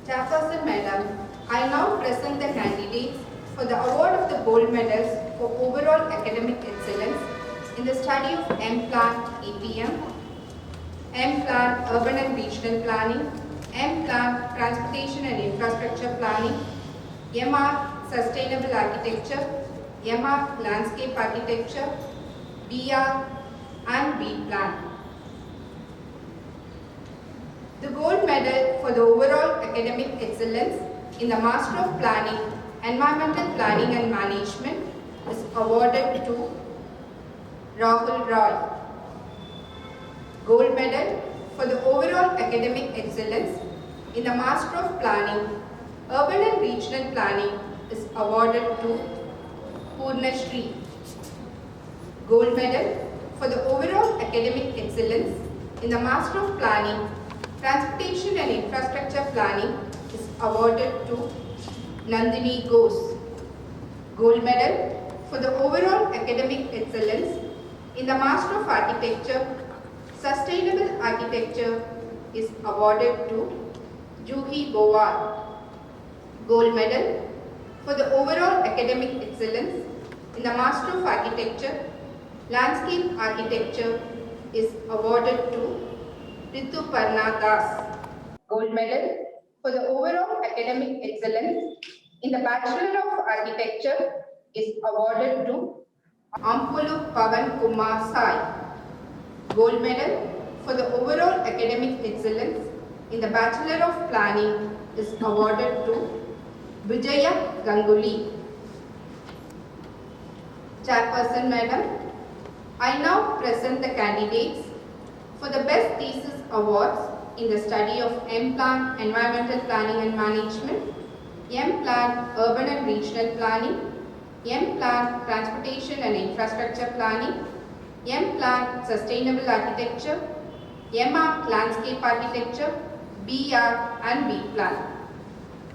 Chairperson Madam, I now present the candidates for the award of the gold medals for overall academic excellence in the study of M-Plan EPM, M-Plan Urban and Regional Planning, M-Plan Transportation and Infrastructure Planning, MR Sustainable Architecture, MR Landscape Architecture, BR and B-Plan. The gold medal for the overall academic excellence in the Master of Planning, Environmental Planning and Management is awarded to Rahul Roy. Gold medal for the overall academic excellence in the Master of Planning, Urban and Regional Planning is awarded to Purnashri. Gold medal for the overall academic excellence in the Master of Planning, Transportation and Infrastructure Planning is awarded to Nandini Ghosh. Gold medal for the overall academic excellence in the Master of Architecture, Sustainable Architecture is awarded to Juhi Bowar. Gold medal for the overall academic excellence in the Master of Architecture, Landscape Architecture is awarded to Rituparna Das. Gold medal for the overall academic excellence in the Bachelor of Architecture is awarded to Ampulu Pavan Kumar Sai. Gold medal for the overall academic excellence in the Bachelor of Planning is awarded to Vijaya Ganguly. Chairperson Madam, I now present the candidates for the Best Thesis Awards in the study of M-Plan Environmental Planning and Management, M-Plan Urban and Regional Planning, M-Plan Transportation and Infrastructure Planning, M-Plan Sustainable Architecture, MR Landscape Architecture, BR and B-Plan.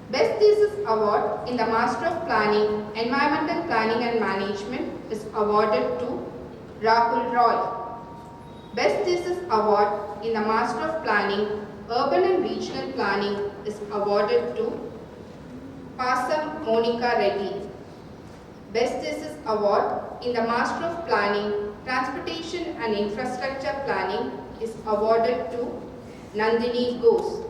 Best Thesis Award in the Master of Planning, Environmental Planning and Management is awarded to Rahul Roy. Best Thesis Award in the Master of Planning, Urban and Regional Planning is awarded to Pasam Monica Reddy. Best Thesis Award in the Master of Planning, Transportation and Infrastructure Planning is awarded to Nandini Ghosh.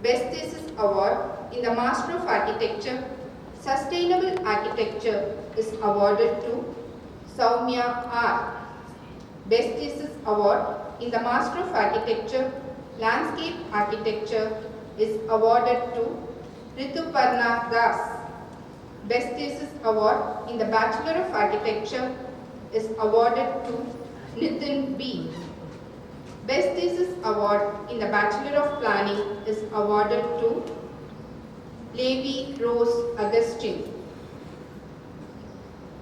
Best Thesis Award in the Master of Architecture, Sustainable Architecture is awarded to Soumya R. Best Thesis Award in the Master of Architecture, Landscape Architecture is awarded to Rituparna Das. Best Thesis Award in the Bachelor of Architecture is awarded to Nitin B. Best Thesis Award in the Bachelor of Planning is awarded to Levi Rose Augustine.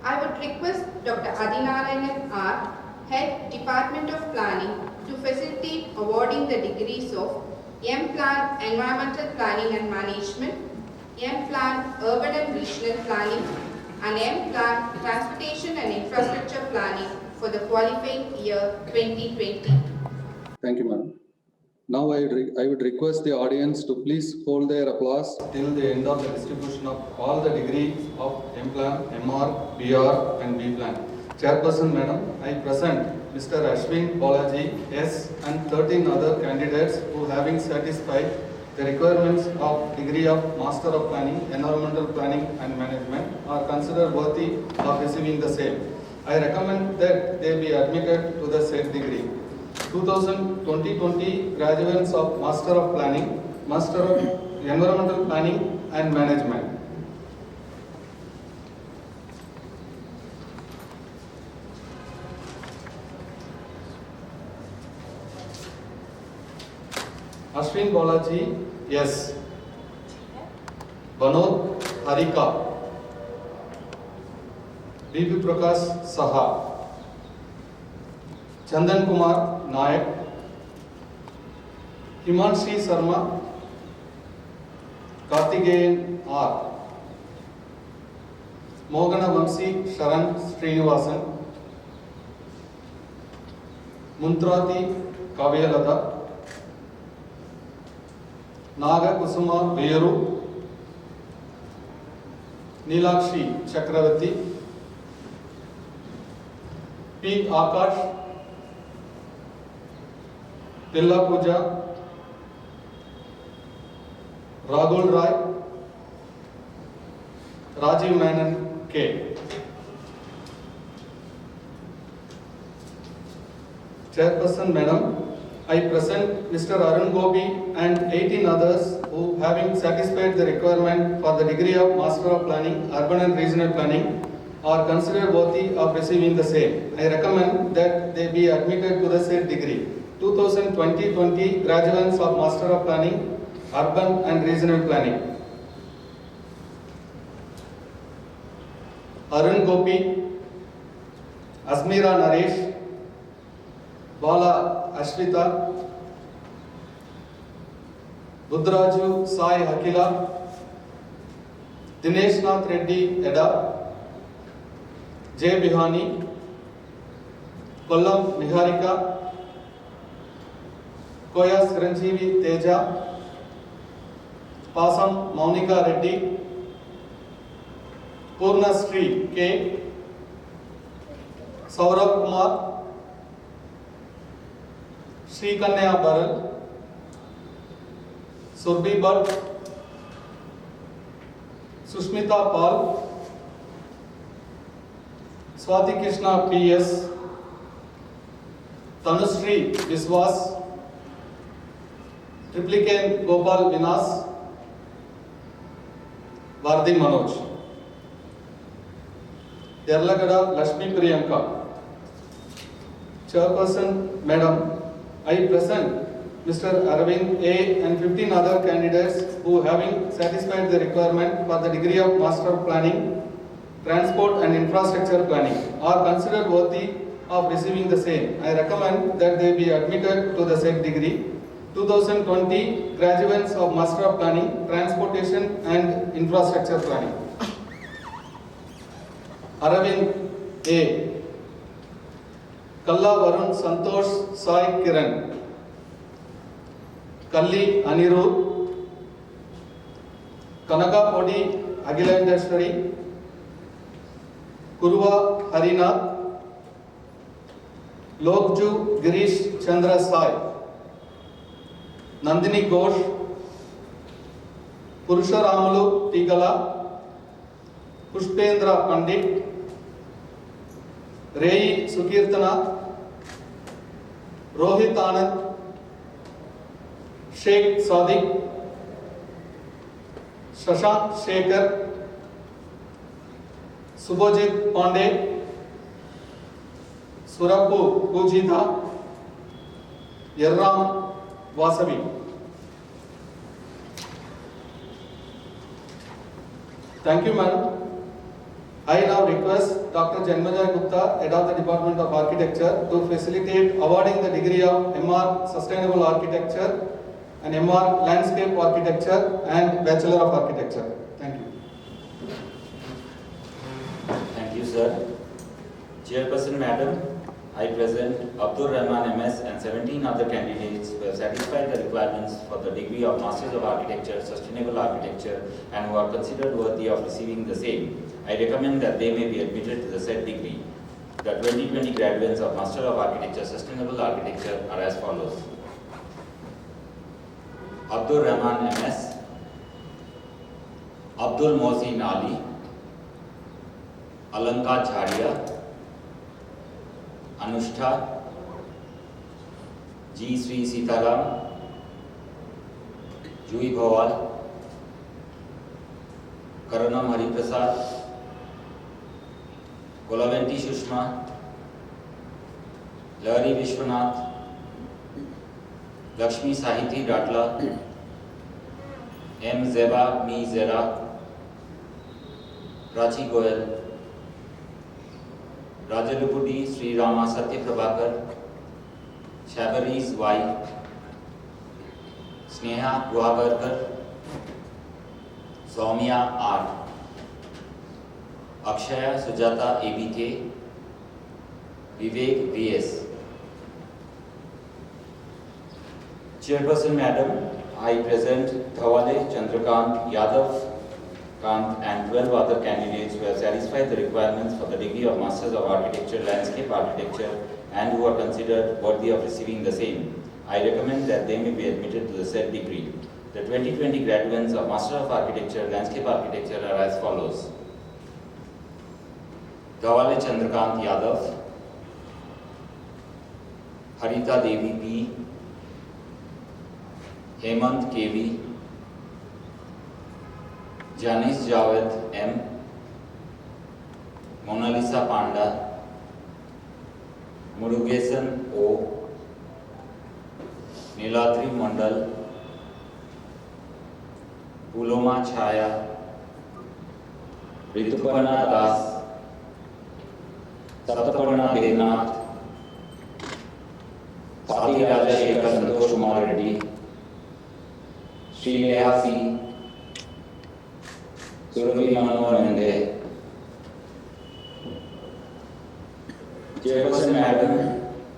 I would request Dr. Adinarayanan R., Head Department of Planning, to facilitate awarding the degrees of M-Plan Environmental Planning and Management, M-Plan Urban and Regional Planning, and M-Plan Transportation and Infrastructure Planning for the qualifying year 2020. Thank you, madam. Now I would request the audience to please hold their applause till the end of the distribution of all the degrees of M-Plan, MR, BR and B-Plan. Chairperson Madam, I present Mr. Ashwin Balaji S. and 13 other candidates who, having satisfied the requirements of degree of Master of Planning, Environmental Planning and Management, are considered worthy of receiving the same. I recommend that they be admitted to the said degree. 2020 graduates of Master of Planning, Master of Environmental Planning and Management. Ashwin Balaji, yes. Banod Harika. B.P. Prakash Saha. Chandan Kumar Nayak. Himanshi Sharma. Karthikeyan R. Mogana Vamsi Sharan Srinivasan. Muntrati Kavyalata. Naga Kusuma Veeru. Nilakshi Chakravarti. P. Akash, Tilla Puja, Raghul Rai, Rajiv Menon K. Chairperson Madam, I present Mr. Arun Gopi and 18 others who, having satisfied the requirement for the degree of Master of Planning, Urban and Regional Planning, are considered worthy of receiving the same. I recommend that they be admitted to the said degree. 2020 graduates of Master of Planning, Urban and Regional Planning. Arun Gopi, Asmira Naresh, Bala Ashwita, Budraju Sai Hakila, Dinesh Nath Reddy Eda, Jay Bihani, Kollam Niharika, Koya Siranjeevi Teja, Pasam Maunika Reddy, Purna Sri K, Saurabh Kumar, Sri Kanya Baral, Surbhi Bhatt, Sushmita Pal, Swati Krishna P.S., Tanushree Viswas, Triplicane Gopal Vinas, Vardhi Manoj. Yerlagada Lakshmi Priyanka. Chairperson Madam, I present Mr. Arvind A. and 15 other candidates who, having satisfied the requirement for the degree of Master of Planning, Transport and Infrastructure Planning, are considered worthy of receiving the same. I recommend that they be admitted to the said degree. 2020 graduates of Master of Planning, Transportation and Infrastructure Planning. Aravind A. Kalla Varun Santosh Sai Kiran. Kalli Anirudh. Kanaka Podi Agilandeshwari. Kurva Harinath, Lokju Girish Chandra Sai, Nandini Ghosh, Purusharamulu Tigala, Pushpendra Pandit, Rei Sukirtana, Rohit Anand, Sheikh Sadiq, Shashank Shekhar, Subhajit Pandey, Surabhu Pujita, Yerram Vasavi. Thank you, madam. I now request Dr. Janmajay Gupta, Head of the Department of Architecture, to facilitate awarding the degree of MR Sustainable Architecture and MR Landscape Architecture and Bachelor of Architecture. Thank you. Thank you, sir. Chairperson Madam, I present Abdul Rahman MS and 17 other candidates who have satisfied the requirements for the degree of Masters of Architecture, Sustainable Architecture, and who are considered worthy of receiving the same. I recommend that they may be admitted to the said degree. The 2020 graduates of Master of Architecture, Sustainable Architecture are as follows. Abdul Rahman MS, Abdul Mohsin Ali, Alanka Jharia, Anushta, G. Sri Sitaram, Jui Bhawal, Karanam Hariprasad, Kolaventi Shushma, Lari Vishwanath, Lakshmi Sahiti Datla, M. Zeba Mi Zera, Prachi Goyal, Rajalupudi Sri Rama Satya Prabhakar, Shabaris Y, Sneha Guhagarkar, Soumya R, Akshaya Sujata ABK, Vivek VS. Chairperson Madam, I present Dhawale Chandrakant Yadav Kant and 12 other candidates who have satisfied the requirements for the degree of Masters of Architecture, Landscape Architecture and who are considered worthy of receiving the same. I recommend that they may be admitted to the said degree. The 2020 graduates of Master of Architecture, Landscape Architecture are as follows. Dhawale Chandrakant Yadav, Harita Devi P, Hemant KV, Janice Javed M, Mona Lisa Panda, Murugesan O, Niladri Mandal, Puloma Chaya, Rituparna Das, Sataparna Devnath, Sati Raja Shekhar Santosh Kumar Reddy, Sri Neha C, Surabhi Manohar Nande. Chairperson Madam,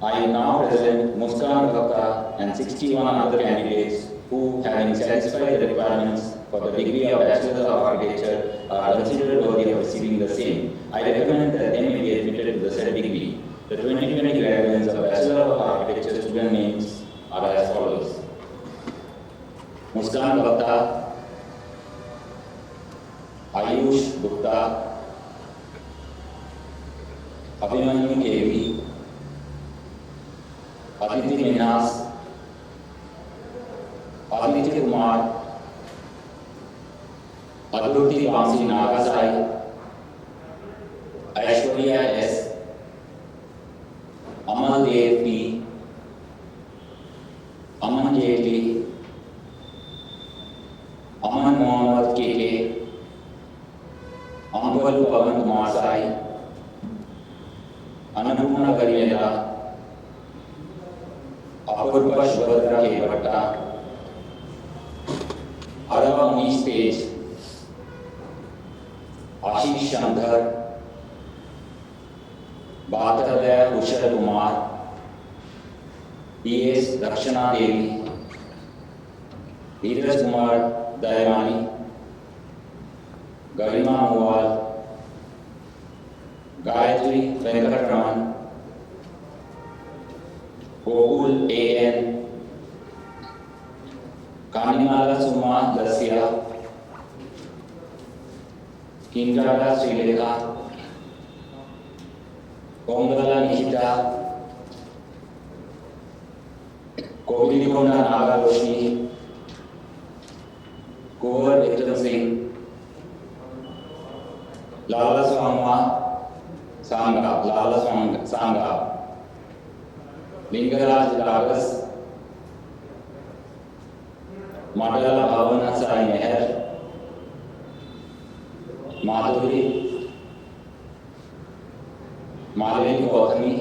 I now present Muskan Gupta and 61 other candidates who, having satisfied the requirements for the degree of Bachelor of Architecture, are considered worthy of receiving the same. I recommend that they may be admitted to the said degree. The 2020 graduates of Bachelor of Architecture student names are as follows. Muskan Gupta, Ayush Gupta, Abhimanyu KV, Aditi Minhas, Aditya Kumar, Adruti Vamsi Nagasai, Aishwarya S, Amal Dev P, Aman Jayatli, Aman Mohammad KK, Ambalu Pavan Kumar Sai, Annapurna Garimela, Apurva Shubhadra K. Bhatta, Arava Munish Page, Ashish Chandar, Bhatradaya Ushar Kumar, P.S. Rakshana Devi, Dheeraj Kumar Dayamani, Garima Mowal, Gayatri Venkatraman, Gokul A.N., Kanimala Suma Dasya, Kindrada Srilekha, Kongala Nishita, Kovilikonda Naga Roshni, Kuvar Vikram Singh, Lala Swangma Sangha, Lala Sangha, Lingaraj Dagas, Madala Bhavana Sai Meher, Madhuri, Malini Gauthami,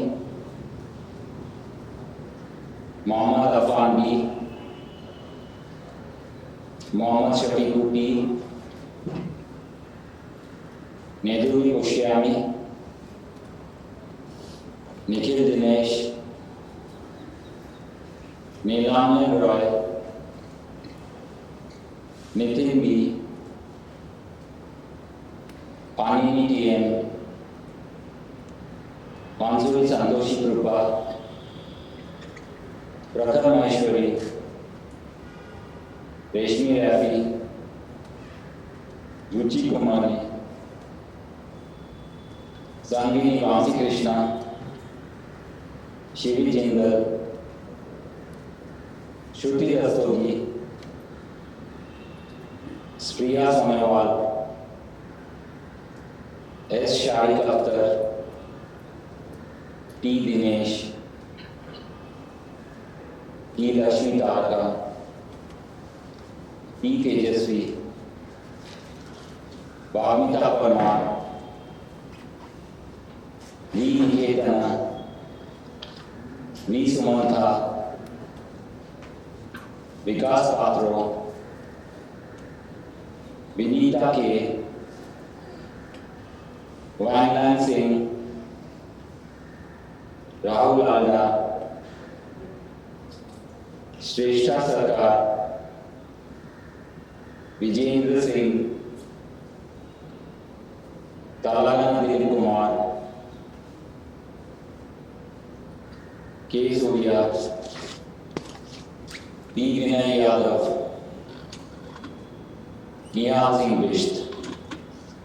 Mohammad Afan B, Mohammad Shafiq P, Neduri Ushyami, Nikhil Dinesh, Neelam Roy, Nitin B, Panini TM, Mansoori Santoshi Krupa, Pratham Maheshwari, Reshmi Rafi, Ruchi Kumari, Sangini Vamsi Krishna, Shivi Jindal, Shruti Rastogi, Spriya Samayawal, S. Shahid Akhtar, T. Dinesh, E. Lakshmi Tarka, P. Tejasvi, Bhavita Parmar, V. Niketana, V. Sumantha, Vikas Patro, Vinita K, Wanglan Singh, Rahul Alda, Shrestha Sarkar, Vijendra Singh, Talagana Dilip Kumar, K. Surya, P. Vinay Yadav, Nihal Singh Bisht.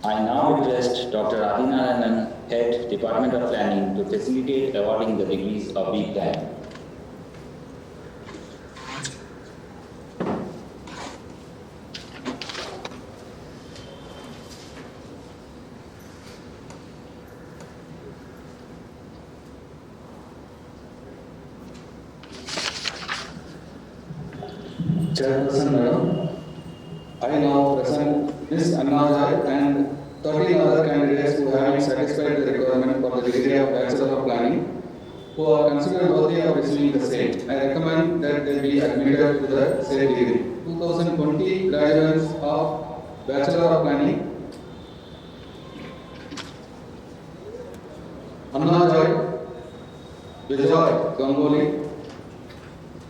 I now request Dr. Adinarayanan, Head, Department of Planning, to facilitate awarding the degrees of B.Plan. Chairperson Madam, I now present Ms. Anna Joy and 13 other candidates who have satisfied the requirement for the degree of Bachelor of Planning, who are considered worthy of receiving the same. I recommend that they be admitted to the same degree. 2020 graduates of Bachelor of Planning: Anna Joy, Vijay Ganguly,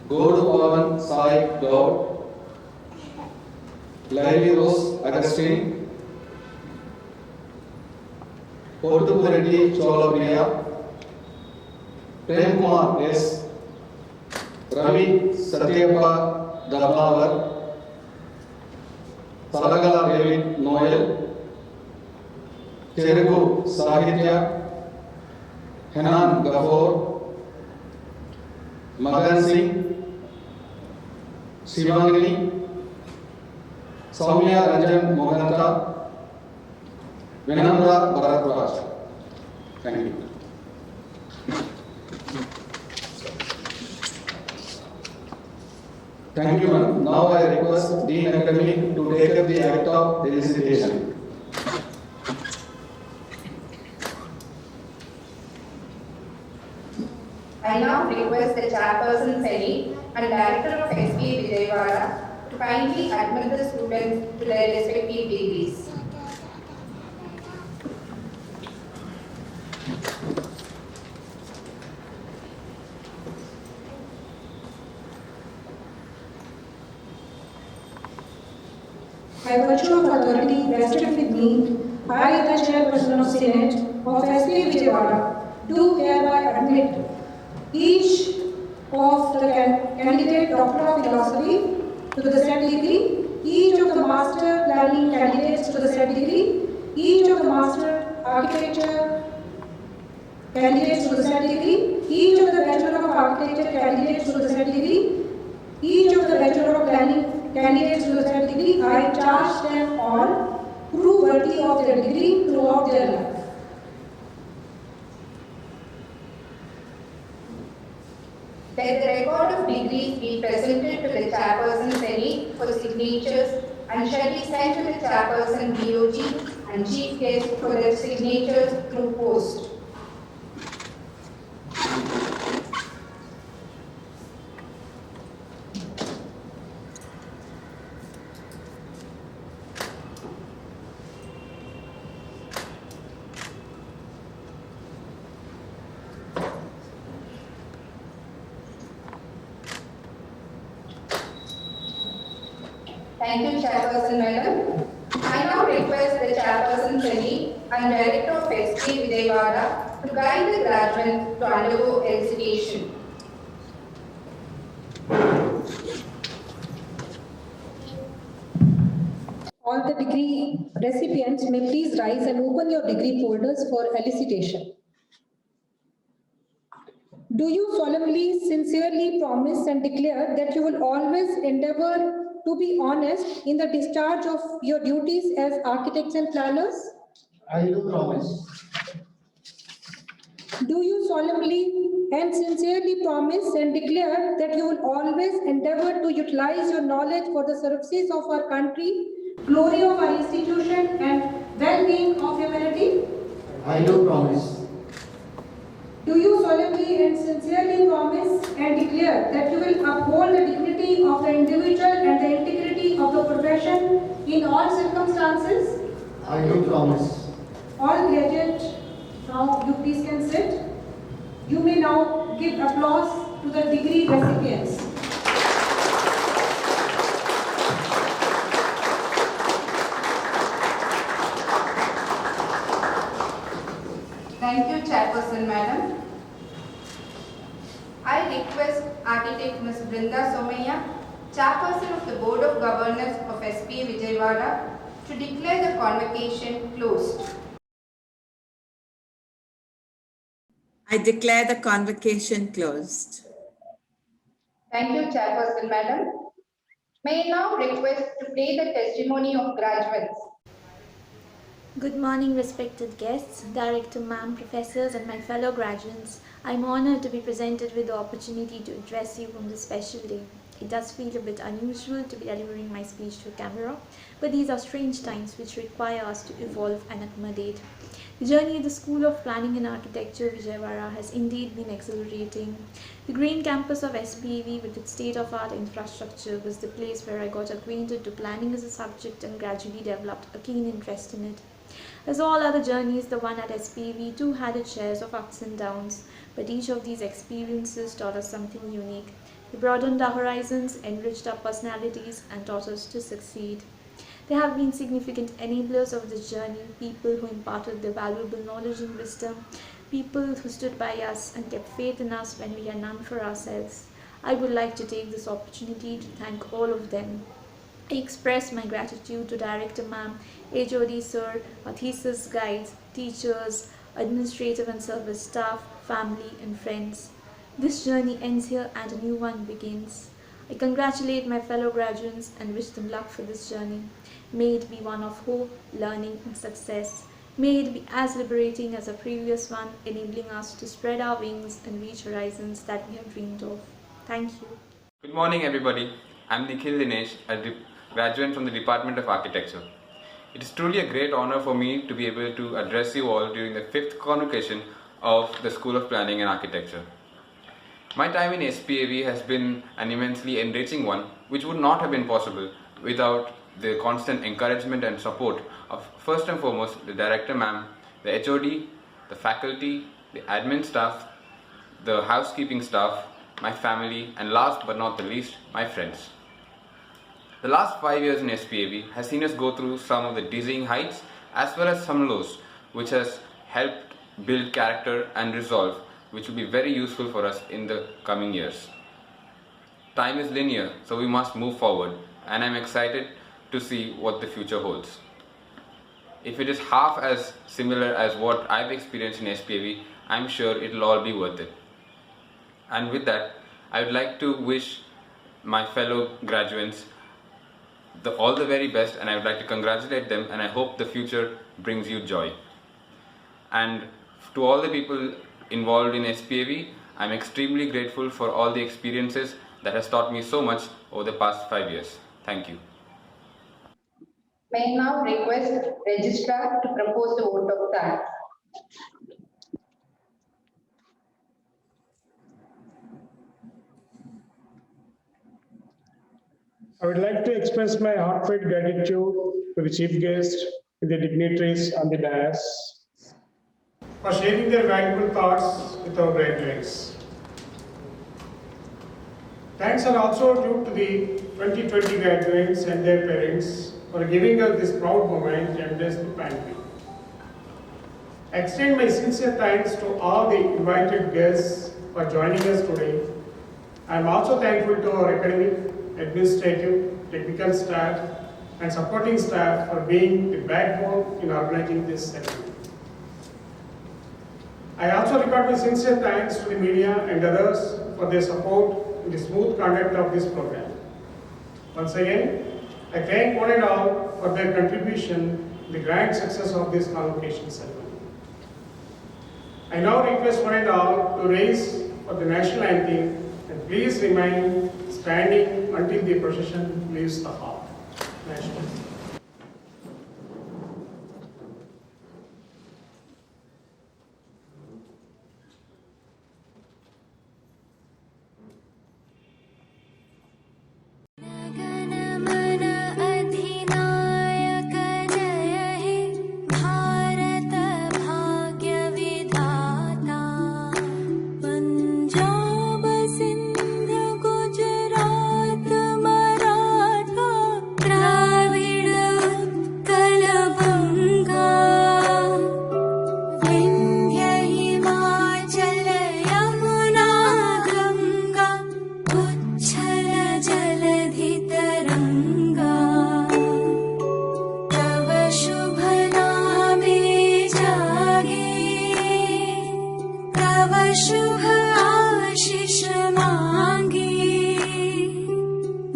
Godu Pawan Sai Gaur, Laili Rose Agustin, Portupureddy Cholapriya, Prem Kumar S, Ravi Satyappa Dablavar, Salagala David Noel, Telugu Sahitya, Hanan Gafoor, Magan Singh, Shivangini, Soumya Ranjan Mohanta, Vinamra Bharadwaj. Thank you. Thank you, ma'am. Now I request Dean Academic to take up the act of elicitation. I now request the Chairperson Senate and Director of SBA Vijayawada to kindly admit the students to their respective degrees. By virtue of authority vested with me, I, the Chairperson of Senate of SBA Vijayawada, do hereby admit each of the candidate Doctor of Philosophy to the said degree, each of the Master Planning candidates to the said degree, each of the Master Architecture candidates to the said degree, each of the Bachelor of Architecture candidates to the said degree, each of the Bachelor of Planning candidates to the said degree. I charge them all prove worthy of their degree throughout their life. Let the record of degrees be presented to the Chairperson Senate for signatures and shall be sent to the Chairperson DOG and Chief Guest for their signatures through post. Thank you, Chairperson Madam. I now request the Chairperson Senate and Director of SBA Vijayawada to guide the graduates to undergo elicitation. All the degree recipients may please rise and open your degree folders for elicitation. Do you solemnly, sincerely promise and declare that you will always endeavor to be honest in the discharge of your duties as architects and planners? I do promise. Do you solemnly and sincerely promise and declare that you will always endeavor to utilize your knowledge for the services of our country, glory of our institution, and well-being of humanity? I do promise. Do you solemnly and sincerely promise and declare that you will uphold the dignity of the individual and the integrity of the profession in all circumstances? I do promise. All graduates, now you please can sit. You may now give applause to the degree recipients. Thank you, Chairperson Madam. I request Architect Ms. Brinda Somaya, Chairperson of the Board of Governors of SPA Vijayawada, to declare the convocation closed. I declare the convocation closed. Thank you, Chairperson Madam. May I now request to play the testimony of graduates. Good morning, respected guests, Director Ma'am, Professors and my fellow graduates. I'm honored to be presented with the opportunity to address you on this special day. It does feel a bit unusual to be delivering my speech to a camera, but these are strange times which require us to evolve and accommodate. The journey at the School of Planning and Architecture, Vijayawada, has indeed been exhilarating. The green campus of SPAV with its state-of-art infrastructure was the place where I got acquainted to planning as a subject and gradually developed a keen interest in it. As all other journeys, the one at SPAV too had its shares of ups and downs, but each of these experiences taught us something unique. They broadened our horizons, enriched our personalities, and taught us to succeed. There have been significant enablers of this journey, people who imparted their valuable knowledge and wisdom, people who stood by us and kept faith in us when we had none for ourselves. I would like to take this opportunity to thank all of them. I express my gratitude to Director Ma'am, HOD Sir, our thesis guides, teachers, administrative and service staff, family and friends. This journey ends here and a new one begins. I congratulate my fellow graduates and wish them luck for this journey. May it be one of hope, learning and success. May it be as liberating as a previous one, enabling us to spread our wings and reach horizons that we have dreamed of. Thank you. Good morning, everybody. I'm Nikhil Dinesh, a graduate from the Department of Architecture. It is truly a great honor for me to be able to address you all during the 5th convocation of the School of Planning and Architecture. My time in SPAV has been an immensely enriching one, which would not have been possible without the constant encouragement and support of, first and foremost, the Director Ma'am, the HOD, the faculty, the admin staff, the housekeeping staff, my family, and last but not the least, my friends. The last 5 years in SPAV has seen us go through some of the dizzying heights as well as some lows, which has helped build character and resolve, which will be very useful for us in the coming years. Time is linear, so we must move forward, and I'm excited to see what the future holds. If it is half as similar as what I've experienced in SPAV, I'm sure it'll all be worth it. And with that, I would like to wish my fellow graduates all the very best, and I would like to congratulate them, and I hope the future brings you joy. And to all the people involved in SPAV, I'm extremely grateful for all the experiences that has taught me so much over the past 5 years. Thank you. May I now request Registrar to propose the vote of thanks. I would like to express my heartfelt gratitude to the chief guest, to the dignitaries on the dais, for sharing their valuable thoughts with our graduates. Thanks are also due to the 2020 graduates and their parents for giving us this proud moment amidst the pandemic. I extend my sincere thanks to all the invited guests for joining us today. I am also thankful to our academic, administrative, technical staff and supporting staff for being the backbone in organizing this ceremony. I also record my sincere thanks to the media and others for their support in the smooth conduct of this program. Once again, I thank one and all for their contribution to the grand success of this convocation ceremony. I now request one and all to raise for the national anthem and please remain standing until the procession leaves the hall. National anthem. शुभ आशीष मांगी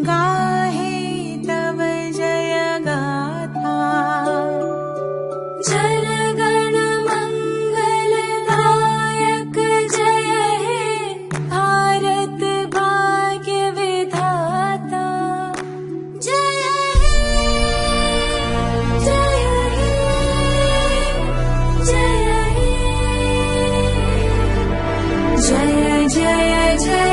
गाहे तव जय गाथा जनगण मंगलदायक जय हे भारत भाग्य विधाता जय हे जय हे जय हे जय जय जय